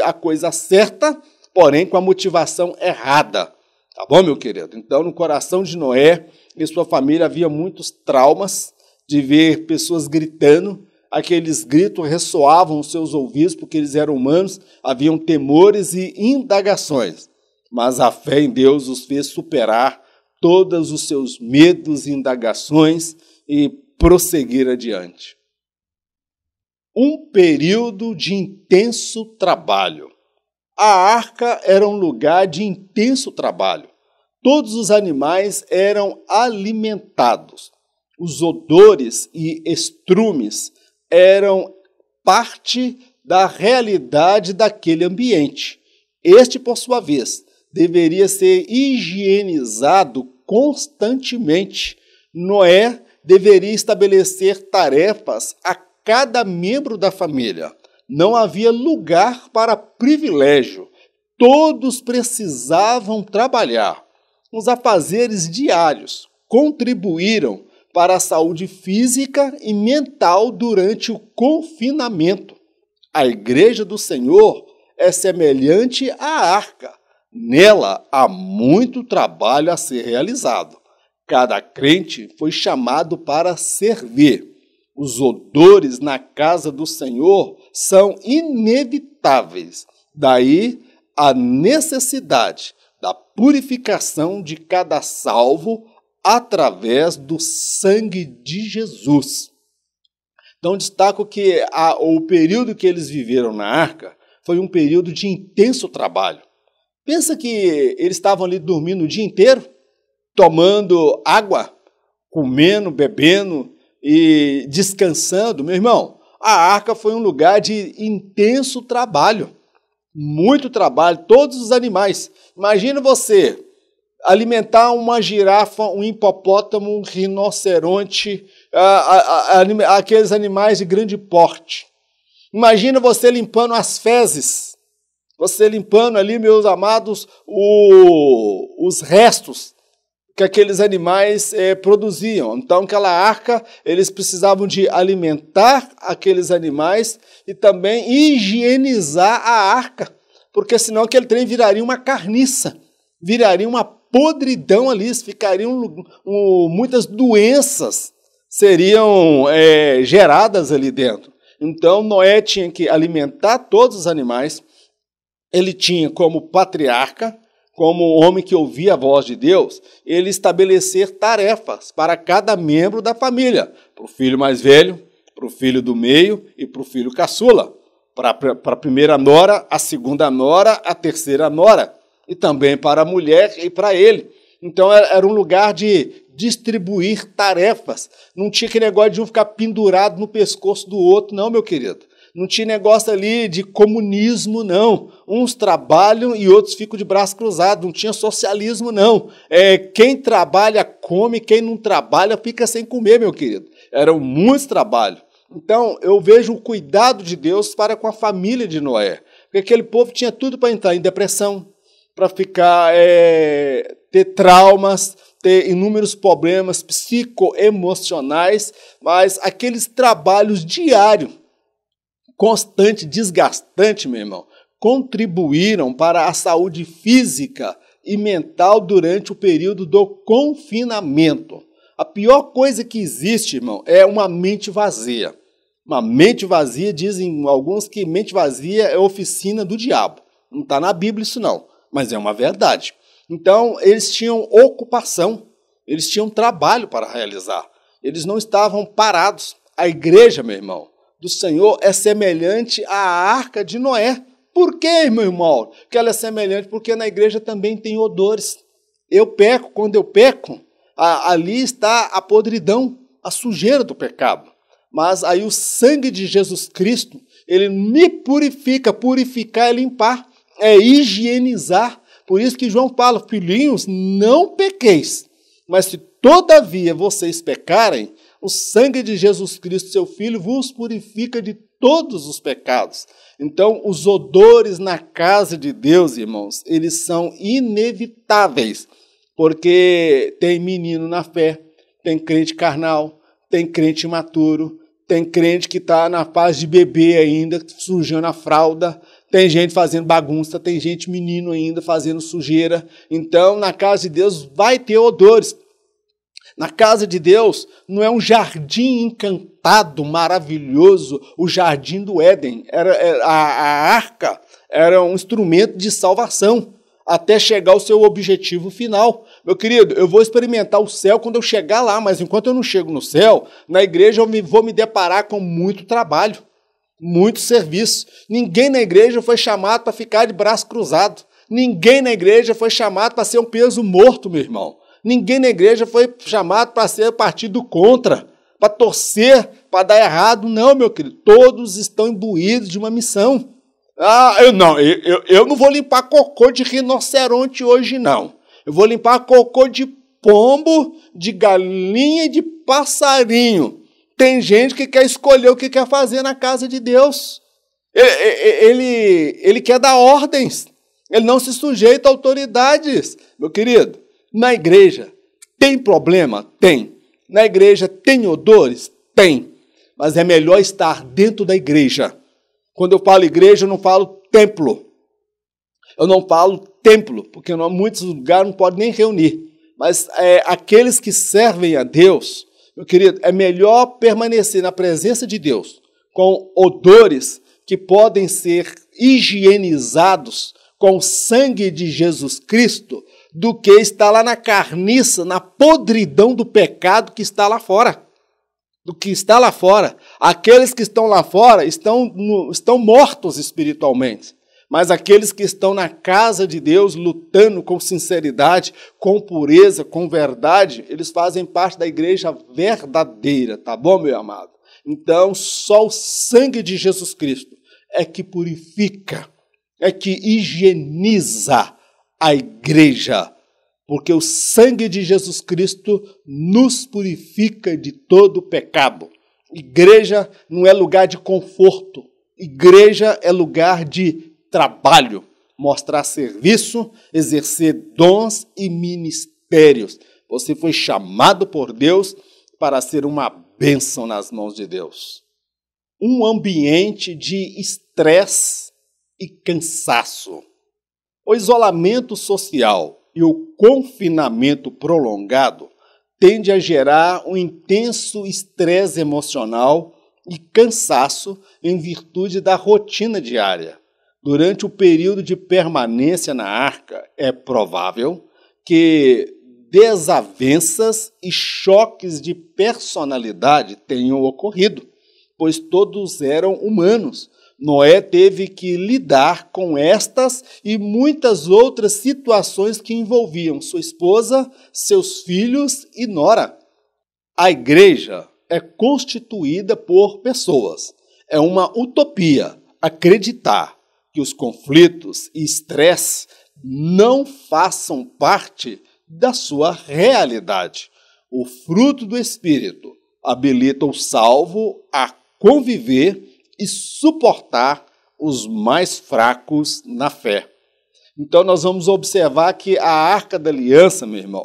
Speaker 1: a coisa certa, porém com a motivação errada. Tá bom, meu querido? Então, no coração de Noé e sua família havia muitos traumas de ver pessoas gritando. Aqueles gritos ressoavam os seus ouvidos, porque eles eram humanos, haviam temores e indagações. Mas a fé em Deus os fez superar todos os seus medos e indagações e prosseguir adiante. Um período de intenso trabalho. A arca era um lugar de intenso trabalho. Todos os animais eram alimentados. Os odores e estrumes eram parte da realidade daquele ambiente. Este, por sua vez, deveria ser higienizado constantemente. Noé deveria estabelecer tarefas a cada membro da família. Não havia lugar para privilégio. Todos precisavam trabalhar. Os afazeres diários contribuíram para a saúde física e mental durante o confinamento. A igreja do Senhor é semelhante à arca. Nela há muito trabalho a ser realizado. Cada crente foi chamado para servir. Os odores na casa do Senhor são inevitáveis. Daí a necessidade da purificação de cada salvo através do sangue de Jesus. Então, destaco que o período que eles viveram na arca foi um período de intenso trabalho. Pensa que eles estavam ali dormindo o dia inteiro, tomando água, comendo, bebendo e descansando. Meu irmão, a arca foi um lugar de intenso trabalho, muito trabalho, todos os animais. Imagina você alimentar uma girafa, um hipopótamo, um rinoceronte, aqueles animais de grande porte. Imagina você limpando as fezes, você limpando ali, meus amados, os restos que aqueles animais produziam. Então, aquela arca, eles precisavam de alimentar aqueles animais e também higienizar a arca, porque senão aquele trem viraria uma carniça, viraria uma podridão ali, ficariam muitas doenças seriam geradas ali dentro. Então, Noé tinha que alimentar todos os animais. Ele tinha como patriarca, como homem que ouvia a voz de Deus, ele estabelecer tarefas para cada membro da família, para o filho mais velho, para o filho do meio e para o filho caçula, para a primeira nora, a segunda nora, a terceira nora, e também para a mulher e para ele. Então era um lugar de distribuir tarefas. Não tinha aquele negócio de um ficar pendurado no pescoço do outro, não, meu querido. Não tinha negócio ali de comunismo, não. Uns trabalham e outros ficam de braço cruzado. Não tinha socialismo, não. Quem trabalha come, quem não trabalha fica sem comer, meu querido. Era muito trabalho. Então, eu vejo o cuidado de Deus para com a família de Noé. Porque aquele povo tinha tudo para entrar em depressão, para ter traumas, ter inúmeros problemas psicoemocionais, mas aqueles trabalhos diários, constante, desgastante, meu irmão, contribuíram para a saúde física e mental durante o período do confinamento. A pior coisa que existe, irmão, é uma mente vazia. Uma mente vazia, dizem alguns que mente vazia é oficina do diabo. Não está na Bíblia isso não, mas é uma verdade. Então, eles tinham ocupação, eles tinham trabalho para realizar. Eles não estavam parados. A igreja, meu irmão, do Senhor é semelhante à arca de Noé. Por quê, meu irmão? Que ela é semelhante porque na igreja também tem odores. Eu peco, quando eu peco, ali está a podridão, a sujeira do pecado. Mas aí o sangue de Jesus Cristo, ele me purifica, purificar é limpar, é higienizar. Por isso que João fala, filhinhos, não pequeis, mas se todavia vocês pecarem, o sangue de Jesus Cristo, seu Filho, vos purifica de todos os pecados. Então, os odores na casa de Deus, irmãos, eles são inevitáveis, porque tem menino na fé, tem crente carnal, tem crente imaturo, tem crente que está na fase de bebê ainda, sujando a fralda, tem gente fazendo bagunça, tem gente menino ainda fazendo sujeira. Então, na casa de Deus vai ter odores. Na casa de Deus não é um jardim encantado, maravilhoso, o jardim do Éden. A arca era um instrumento de salvação até chegar ao seu objetivo final. Meu querido, eu vou experimentar o céu quando eu chegar lá, mas enquanto eu não chego no céu, na igreja eu vou me deparar com muito trabalho, muito serviço. Ninguém na igreja foi chamado para ficar de braço cruzado. Ninguém na igreja foi chamado para ser um peso morto, meu irmão. Ninguém na igreja foi chamado para ser partido contra, para torcer, para dar errado. Não, meu querido, todos estão imbuídos de uma missão. Eu não vou limpar cocô de rinoceronte hoje, não. Eu vou limpar cocô de pombo, de galinha e de passarinho. Tem gente que quer escolher o que quer fazer na casa de Deus. Ele quer dar ordens. Ele não se sujeita a autoridades. Meu querido, na igreja tem problema? Tem. Na igreja tem odores? Tem. Mas é melhor estar dentro da igreja. Quando eu falo igreja, eu não falo templo. Eu não falo templo, porque em muitos lugares não pode nem reunir. Mas aqueles que servem a Deus, meu querido, é melhor permanecer na presença de Deus com odores que podem ser higienizados com o sangue de Jesus Cristo do que estar lá na carniça, na podridão do pecado que está lá fora. Do que está lá fora. Aqueles que estão lá fora estão mortos espiritualmente. Mas aqueles que estão na casa de Deus, lutando com sinceridade, com pureza, com verdade, eles fazem parte da igreja verdadeira, tá bom, meu amado? Então, só o sangue de Jesus Cristo é que purifica, é que higieniza a igreja, porque o sangue de Jesus Cristo nos purifica de todo pecado. Igreja não é lugar de conforto, igreja é lugar de trabalho, mostrar serviço, exercer dons e ministérios. Você foi chamado por Deus para ser uma bênção nas mãos de Deus. Um ambiente de estresse e cansaço. O isolamento social e o confinamento prolongado tende a gerar um intenso estresse emocional e cansaço em virtude da rotina diária. Durante o período de permanência na arca, é provável que desavenças e choques de personalidade tenham ocorrido, pois todos eram humanos. Noé teve que lidar com estas e muitas outras situações que envolviam sua esposa, seus filhos e nora. A igreja é constituída por pessoas. É uma utopia acreditar que os conflitos e estresse não façam parte da sua realidade. O fruto do Espírito habilita o salvo a conviver e suportar os mais fracos na fé. Então nós vamos observar que a Arca da Aliança, meu irmão,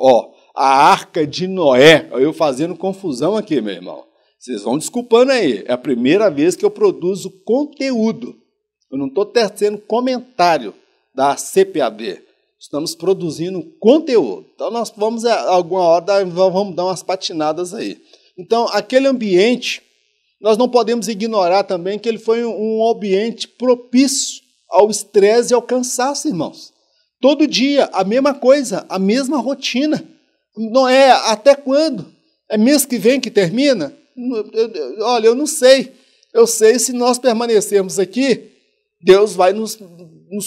Speaker 1: a Arca de Noé, eu fazendo confusão aqui, meu irmão, vocês vão desculpando aí, é a primeira vez que eu produzo conteúdo, eu não estou tecendo comentário da CPAD, estamos produzindo conteúdo, então nós vamos, alguma hora, vamos dar umas patinadas aí. Então, aquele ambiente, nós não podemos ignorar também que ele foi um ambiente propício ao estresse e ao cansaço, irmãos. Todo dia, a mesma coisa, a mesma rotina. Não é até quando? É mês que vem que termina? Olha, eu não sei. Eu sei se nós permanecermos aqui, Deus vai nos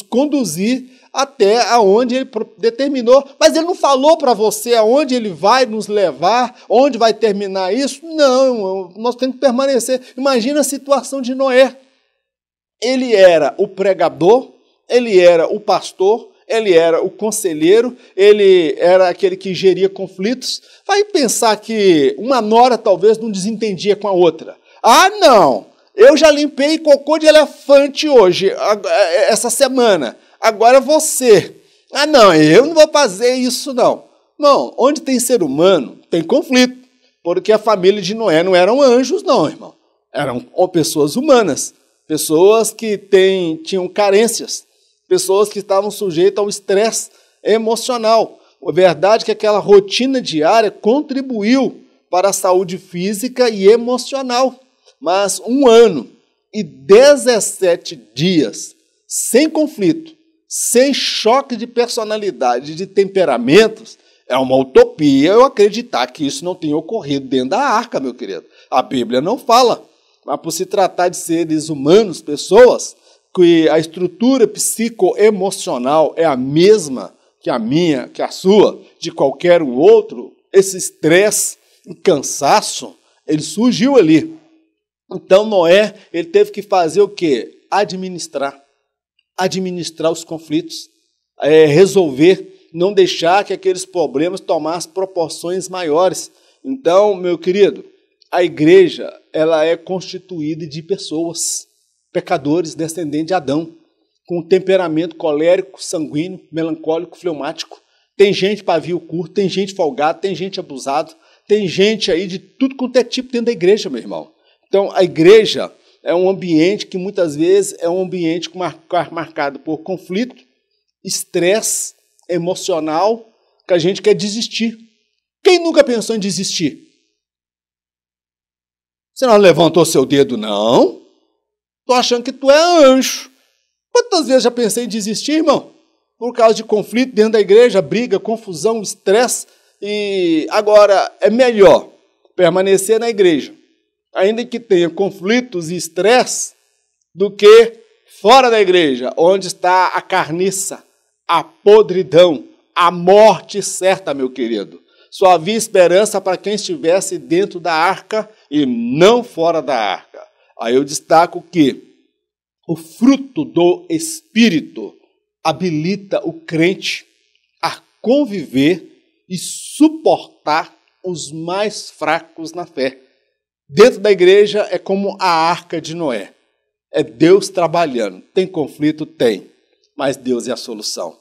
Speaker 1: conduzir até aonde Ele determinou. Mas Ele não falou para você aonde Ele vai nos levar, onde vai terminar isso? Não, nós temos que permanecer. Imagina a situação de Noé. Ele era o pregador, ele era o pastor, ele era o conselheiro, ele era aquele que geria conflitos. Vai pensar que uma nora talvez não desentendia com a outra. Ah, não, eu já limpei cocô de elefante hoje, essa semana. Agora você. Ah, não, eu não vou fazer isso, não. Não, onde tem ser humano, tem conflito. Porque a família de Noé não eram anjos, não, irmão. Eram pessoas humanas. Pessoas que tinham carências, pessoas que estavam sujeitas ao estresse emocional. A verdade é que aquela rotina diária contribuiu para a saúde física e emocional. Mas 1 ano e 17 dias sem conflito, sem choque de personalidade, de temperamentos, é uma utopia eu acreditar que isso não tenha ocorrido dentro da arca, meu querido. A Bíblia não fala. Mas por se tratar de seres humanos, pessoas, que a estrutura psicoemocional é a mesma que a minha, que a sua, de qualquer um outro, esse estresse, o cansaço, ele surgiu ali. Então Noé, ele teve que fazer o quê? Administrar os conflitos, resolver, não deixar que aqueles problemas tomassem proporções maiores. Então, meu querido, a igreja, ela é constituída de pessoas, pecadores, descendentes de Adão, com temperamento colérico, sanguíneo, melancólico, fleumático. Tem gente pavio curto, tem gente folgado, tem gente abusado, tem gente aí de tudo quanto é tipo dentro da igreja, meu irmão. Então, a igreja é um ambiente que muitas vezes é um ambiente marcado por conflito, estresse emocional, que a gente quer desistir. Quem nunca pensou em desistir? Você não levantou seu dedo, não? Tô achando que tu é anjo. Quantas vezes já pensei em desistir, irmão? Por causa de conflito dentro da igreja, briga, confusão, estresse. E agora é melhor permanecer na igreja, ainda que tenha conflitos e estresse, do que fora da igreja, onde está a carniça, a podridão, a morte certa, meu querido. Só havia esperança para quem estivesse dentro da arca e não fora da arca. Aí eu destaco que o fruto do Espírito habilita o crente a conviver e suportar os mais fracos na fé. Dentro da igreja é como a arca de Noé. É Deus trabalhando. Tem conflito? Tem. Mas Deus é a solução.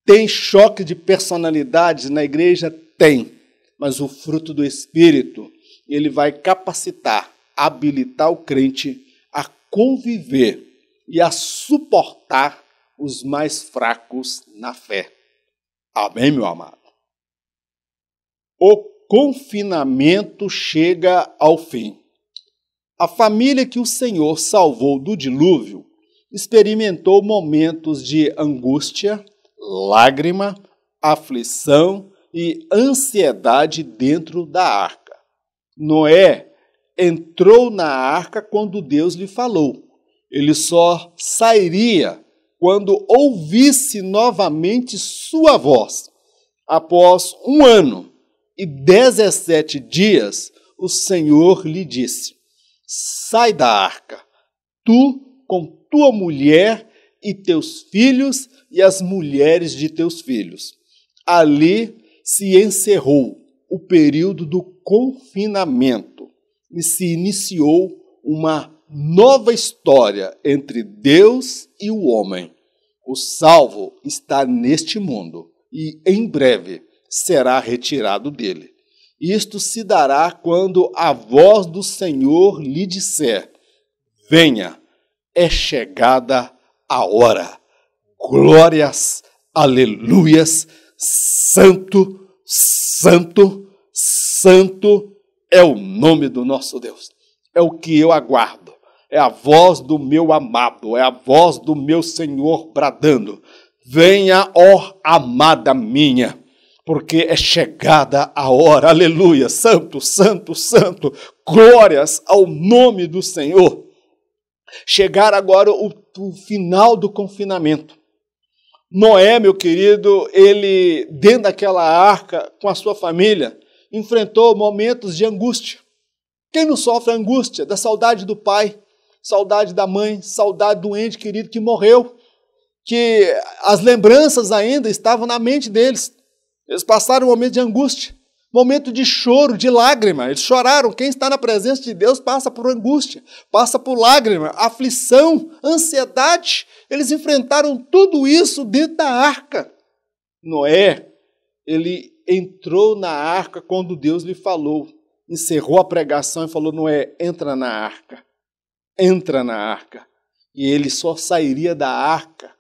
Speaker 1: Tem choque de personalidades na igreja? Tem. Mas o fruto do Espírito, ele vai capacitar, habilitar o crente a conviver e a suportar os mais fracos na fé. Amém, meu amado? O confinamento chega ao fim. A família que o Senhor salvou do dilúvio experimentou momentos de angústia, lágrima, aflição e ansiedade dentro da arca. Noé entrou na arca quando Deus lhe falou. Ele só sairia quando ouvisse novamente sua voz. Após 1 ano e 17 dias, o Senhor lhe disse: sai da arca, tu com tua mulher e teus filhos e as mulheres de teus filhos. Ali se encerrou o período do confinamento e se iniciou uma nova história entre Deus e o homem. O salvo está neste mundo e em breve será retirado dele. Isto se dará quando a voz do Senhor lhe disser: venha, é chegada a hora. Glórias, aleluias, santo, santo, santo é o nome do nosso Deus. É o que eu aguardo. É a voz do meu amado, é a voz do meu Senhor bradando: venha, ó amada minha, porque é chegada a hora. Aleluia, santo, santo, santo, glórias ao nome do Senhor. Chegar agora o final do confinamento. Noé, meu querido, ele, dentro daquela arca, com a sua família, enfrentou momentos de angústia. Quem não sofre a angústia da saudade do pai, saudade da mãe, saudade do ente querido que morreu, que as lembranças ainda estavam na mente deles. Eles passaram um momento de angústia, momento de choro, de lágrima. Eles choraram. Quem está na presença de Deus passa por angústia, passa por lágrima, aflição, ansiedade. Eles enfrentaram tudo isso dentro da arca. Noé, ele entrou na arca quando Deus lhe falou, encerrou a pregação e falou: Noé, entra na arca, entra na arca. E ele só sairia da arca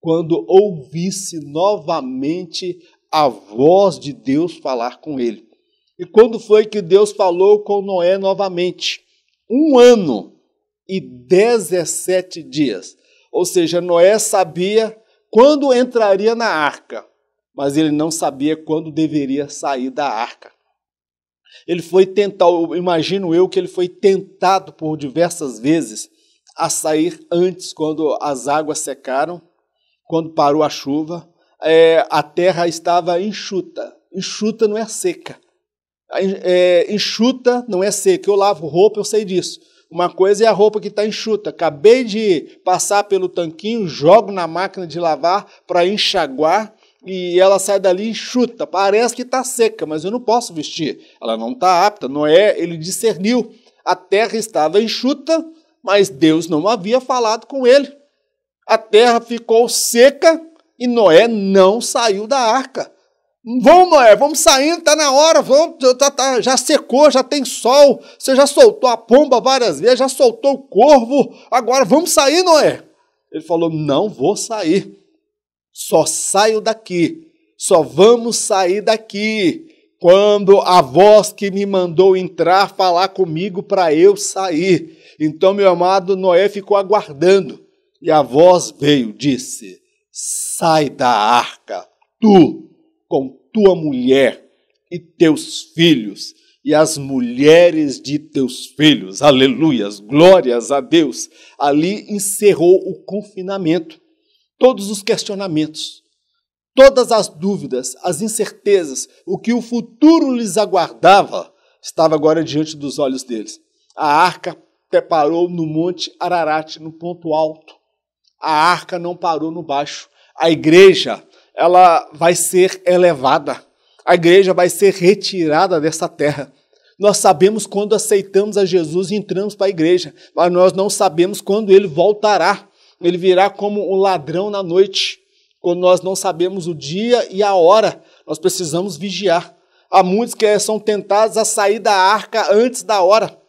Speaker 1: quando ouvisse novamente a voz de Deus falar com ele. E quando foi que Deus falou com Noé novamente? 1 ano e 17 dias. Ou seja, Noé sabia quando entraria na arca, mas ele não sabia quando deveria sair da arca. Ele foi tentado, imagino eu que ele foi tentado por diversas vezes a sair antes, quando as águas secaram, quando parou a chuva. A terra estava enxuta. Enxuta não é seca. Enxuta não é seca. Eu lavo roupa, eu sei disso. Uma coisa é a roupa que está enxuta. Acabei de passar pelo tanquinho, jogo na máquina de lavar para enxaguar e ela sai dali enxuta. Parece que está seca, mas eu não posso vestir. Ela não está apta. Noé, ele discerniu. A terra estava enxuta, mas Deus não havia falado com ele. A terra ficou seca e Noé não saiu da arca. Vamos, Noé, vamos saindo, está na hora, vamos, já secou, já tem sol, você já soltou a pomba várias vezes, já soltou o corvo, agora vamos sair, Noé. Ele falou: não vou sair, só saio daqui, só vamos sair daqui quando a voz que me mandou entrar falar comigo para eu sair. Então, meu amado, Noé ficou aguardando e a voz veio, disse: sai da arca, tu, com tua mulher e teus filhos, e as mulheres de teus filhos. Aleluias, glórias a Deus. Ali encerrou o confinamento. Todos os questionamentos, todas as dúvidas, as incertezas, o que o futuro lhes aguardava, estava agora diante dos olhos deles. A arca parou no Monte Ararat, no ponto alto. A arca não parou no baixo. A igreja, ela vai ser elevada. A igreja vai ser retirada dessa terra. Nós sabemos quando aceitamos a Jesus e entramos para a igreja, mas nós não sabemos quando ele voltará. Ele virá como um ladrão na noite. Quando nós não sabemos o dia e a hora, nós precisamos vigiar. Há muitos que são tentados a sair da arca antes da hora.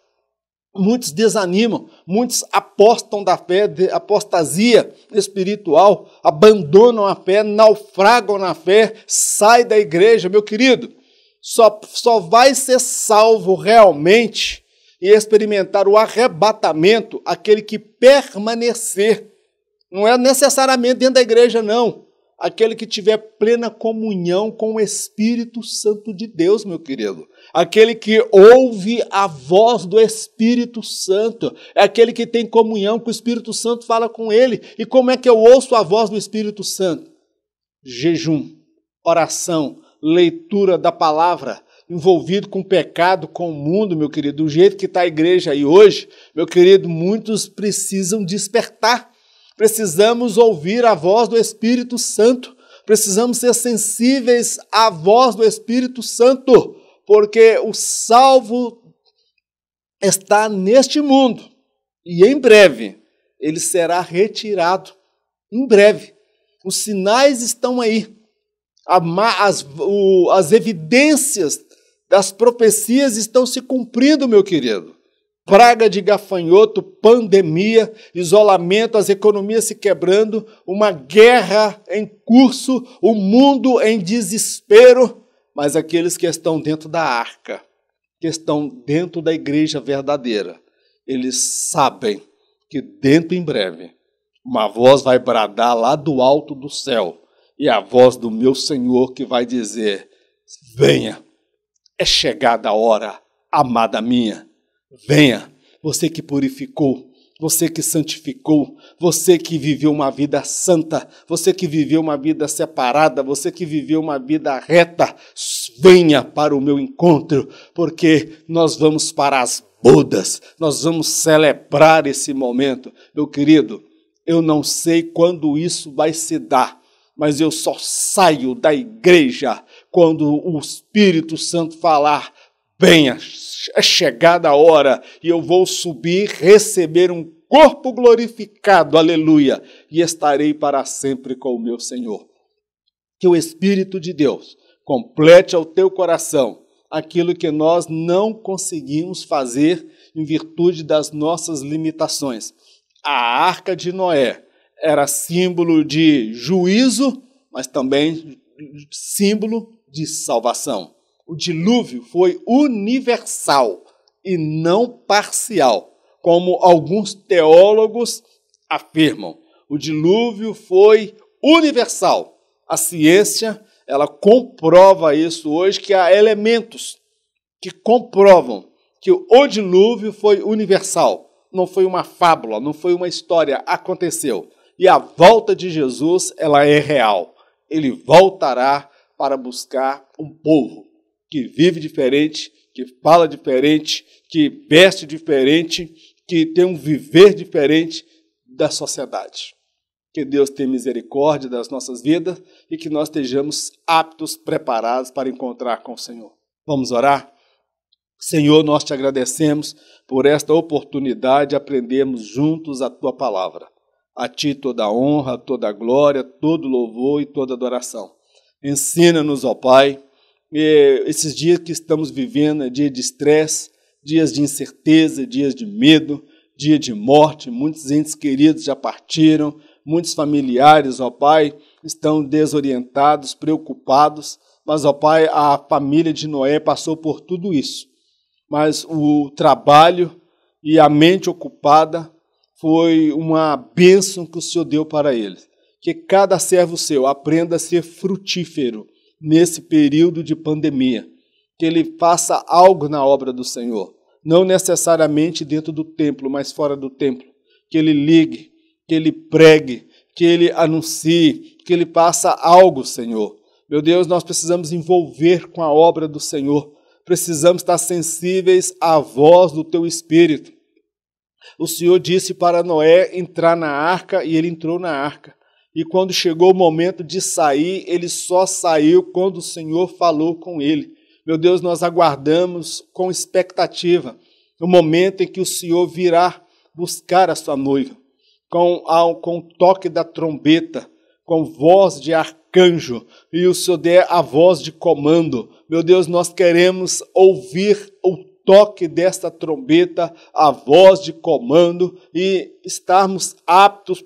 Speaker 1: Muitos desanimam, muitos apostam da fé, apostasia espiritual, abandonam a fé, naufragam na fé, sai da igreja, meu querido. Só vai ser salvo realmente e experimentar o arrebatamento aquele que permanecer. Não é necessariamente dentro da igreja, não. Aquele que tiver plena comunhão com o Espírito Santo de Deus, meu querido. Aquele que ouve a voz do Espírito Santo. É aquele que tem comunhão com o Espírito Santo, fala com ele. E como é que eu ouço a voz do Espírito Santo? Jejum, oração, leitura da palavra, envolvido com o pecado, com o mundo, meu querido. Do jeito que está a igreja aí hoje, meu querido, muitos precisam despertar. Precisamos ouvir a voz do Espírito Santo. Precisamos ser sensíveis à voz do Espírito Santo, porque o salvo está neste mundo, E em breve ele será retirado. Em breve. Os sinais estão aí. As evidências das profecias estão se cumprindo, meu querido. Praga de gafanhoto, pandemia, isolamento, as economias se quebrando, uma guerra em curso, o mundo em desespero, mas aqueles que estão dentro da arca, que estão dentro da igreja verdadeira, eles sabem que dentro em breve, uma voz vai bradar lá do alto do céu, e a voz do meu Senhor que vai dizer: venha, é chegada a hora, amada minha. Venha, você que purificou, você que santificou, você que viveu uma vida santa, você que viveu uma vida separada, você que viveu uma vida reta, venha para o meu encontro, porque nós vamos para as bodas, nós vamos celebrar esse momento. Meu querido, eu não sei quando isso vai se dar, mas eu só saio da igreja quando o Espírito Santo falar: venha, é chegada a hora, e eu vou subir, receber um corpo glorificado, aleluia, e estarei para sempre com o meu Senhor. Que o Espírito de Deus complete ao teu coração aquilo que nós não conseguimos fazer em virtude das nossas limitações. A arca de Noé era símbolo de juízo, mas também símbolo de salvação. O dilúvio foi universal e não parcial, como alguns teólogos afirmam. O dilúvio foi universal. A ciência, ela comprova isso hoje, que há elementos que comprovam que o dilúvio foi universal. Não foi uma fábula, não foi uma história, aconteceu. E a volta de Jesus, ela é real. Ele voltará para buscar um povo que vive diferente, que fala diferente, que veste diferente, que tem um viver diferente da sociedade. Que Deus tenha misericórdia das nossas vidas e que nós estejamos aptos, preparados para encontrar com o Senhor. Vamos orar? Senhor, nós te agradecemos por esta oportunidade de aprendermos juntos a Tua palavra. A Ti toda a honra, toda a glória, todo louvor e toda adoração. Ensina-nos, ó Pai, esses dias que estamos vivendo, é dia de estresse, dias de incerteza, dias de medo, dia de morte, muitos entes queridos já partiram, muitos familiares, ó Pai, estão desorientados, preocupados, mas, ó Pai, a família de Noé passou por tudo isso. Mas o trabalho e a mente ocupada foi uma bênção que o Senhor deu para eles. Que cada servo seu aprenda a ser frutífero nesse período de pandemia. Que ele faça algo na obra do Senhor. Não necessariamente dentro do templo, mas fora do templo. Que ele ligue, que ele pregue, que ele anuncie, que ele faça algo, Senhor. Meu Deus, nós precisamos envolver com a obra do Senhor. Precisamos estar sensíveis à voz do Teu Espírito. O Senhor disse para Noé entrar na arca e ele entrou na arca. E quando chegou o momento de sair, ele só saiu quando o Senhor falou com ele. Meu Deus, nós aguardamos com expectativa o momento em que o Senhor virá buscar a sua noiva, com o toque da trombeta, com voz de arcanjo, e o Senhor der a voz de comando. Meu Deus, nós queremos ouvir o toque desta trombeta, a voz de comando, e estarmos aptos,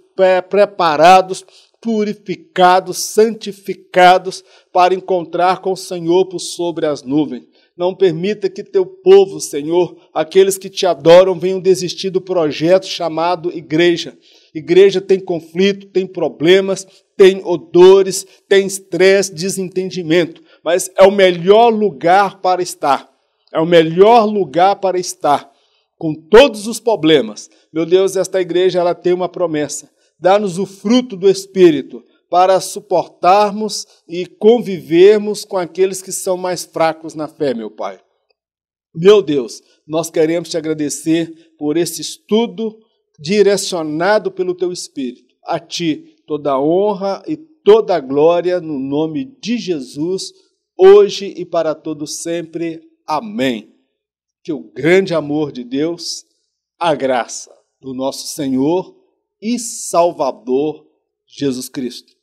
Speaker 1: preparados, purificados, santificados, para encontrar com o Senhor por sobre as nuvens. Não permita que teu povo, Senhor, aqueles que te adoram, venham desistir do projeto chamado igreja. Igreja tem conflito, tem problemas, tem odores, tem estresse, desentendimento, mas é o melhor lugar para estar. É o melhor lugar para estar, com todos os problemas. Meu Deus, esta igreja ela tem uma promessa. Dá-nos o fruto do Espírito para suportarmos e convivermos com aqueles que são mais fracos na fé, meu Pai. Meu Deus, nós queremos te agradecer por esse estudo direcionado pelo Teu Espírito. A Ti toda a honra e toda a glória no nome de Jesus, hoje e para todos sempre. Amém. Que o grande amor de Deus, a graça do nosso Senhor e Salvador Jesus Cristo,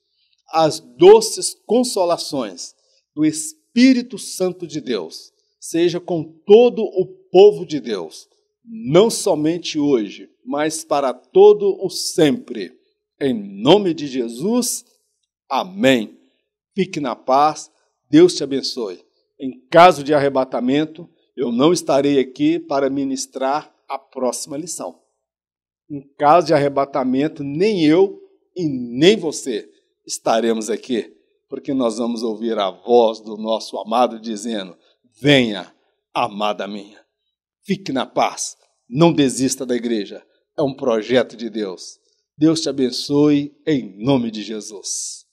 Speaker 1: as doces consolações do Espírito Santo de Deus seja com todo o povo de Deus, não somente hoje, mas para todo o sempre. Em nome de Jesus, amém. Fique na paz, Deus te abençoe. Em caso de arrebatamento, eu não estarei aqui para ministrar a próxima lição. Em caso de arrebatamento, nem eu e nem você estaremos aqui, porque nós vamos ouvir a voz do nosso amado dizendo: venha, amada minha. Fique na paz, não desista da igreja. É um projeto de Deus. Deus te abençoe em nome de Jesus.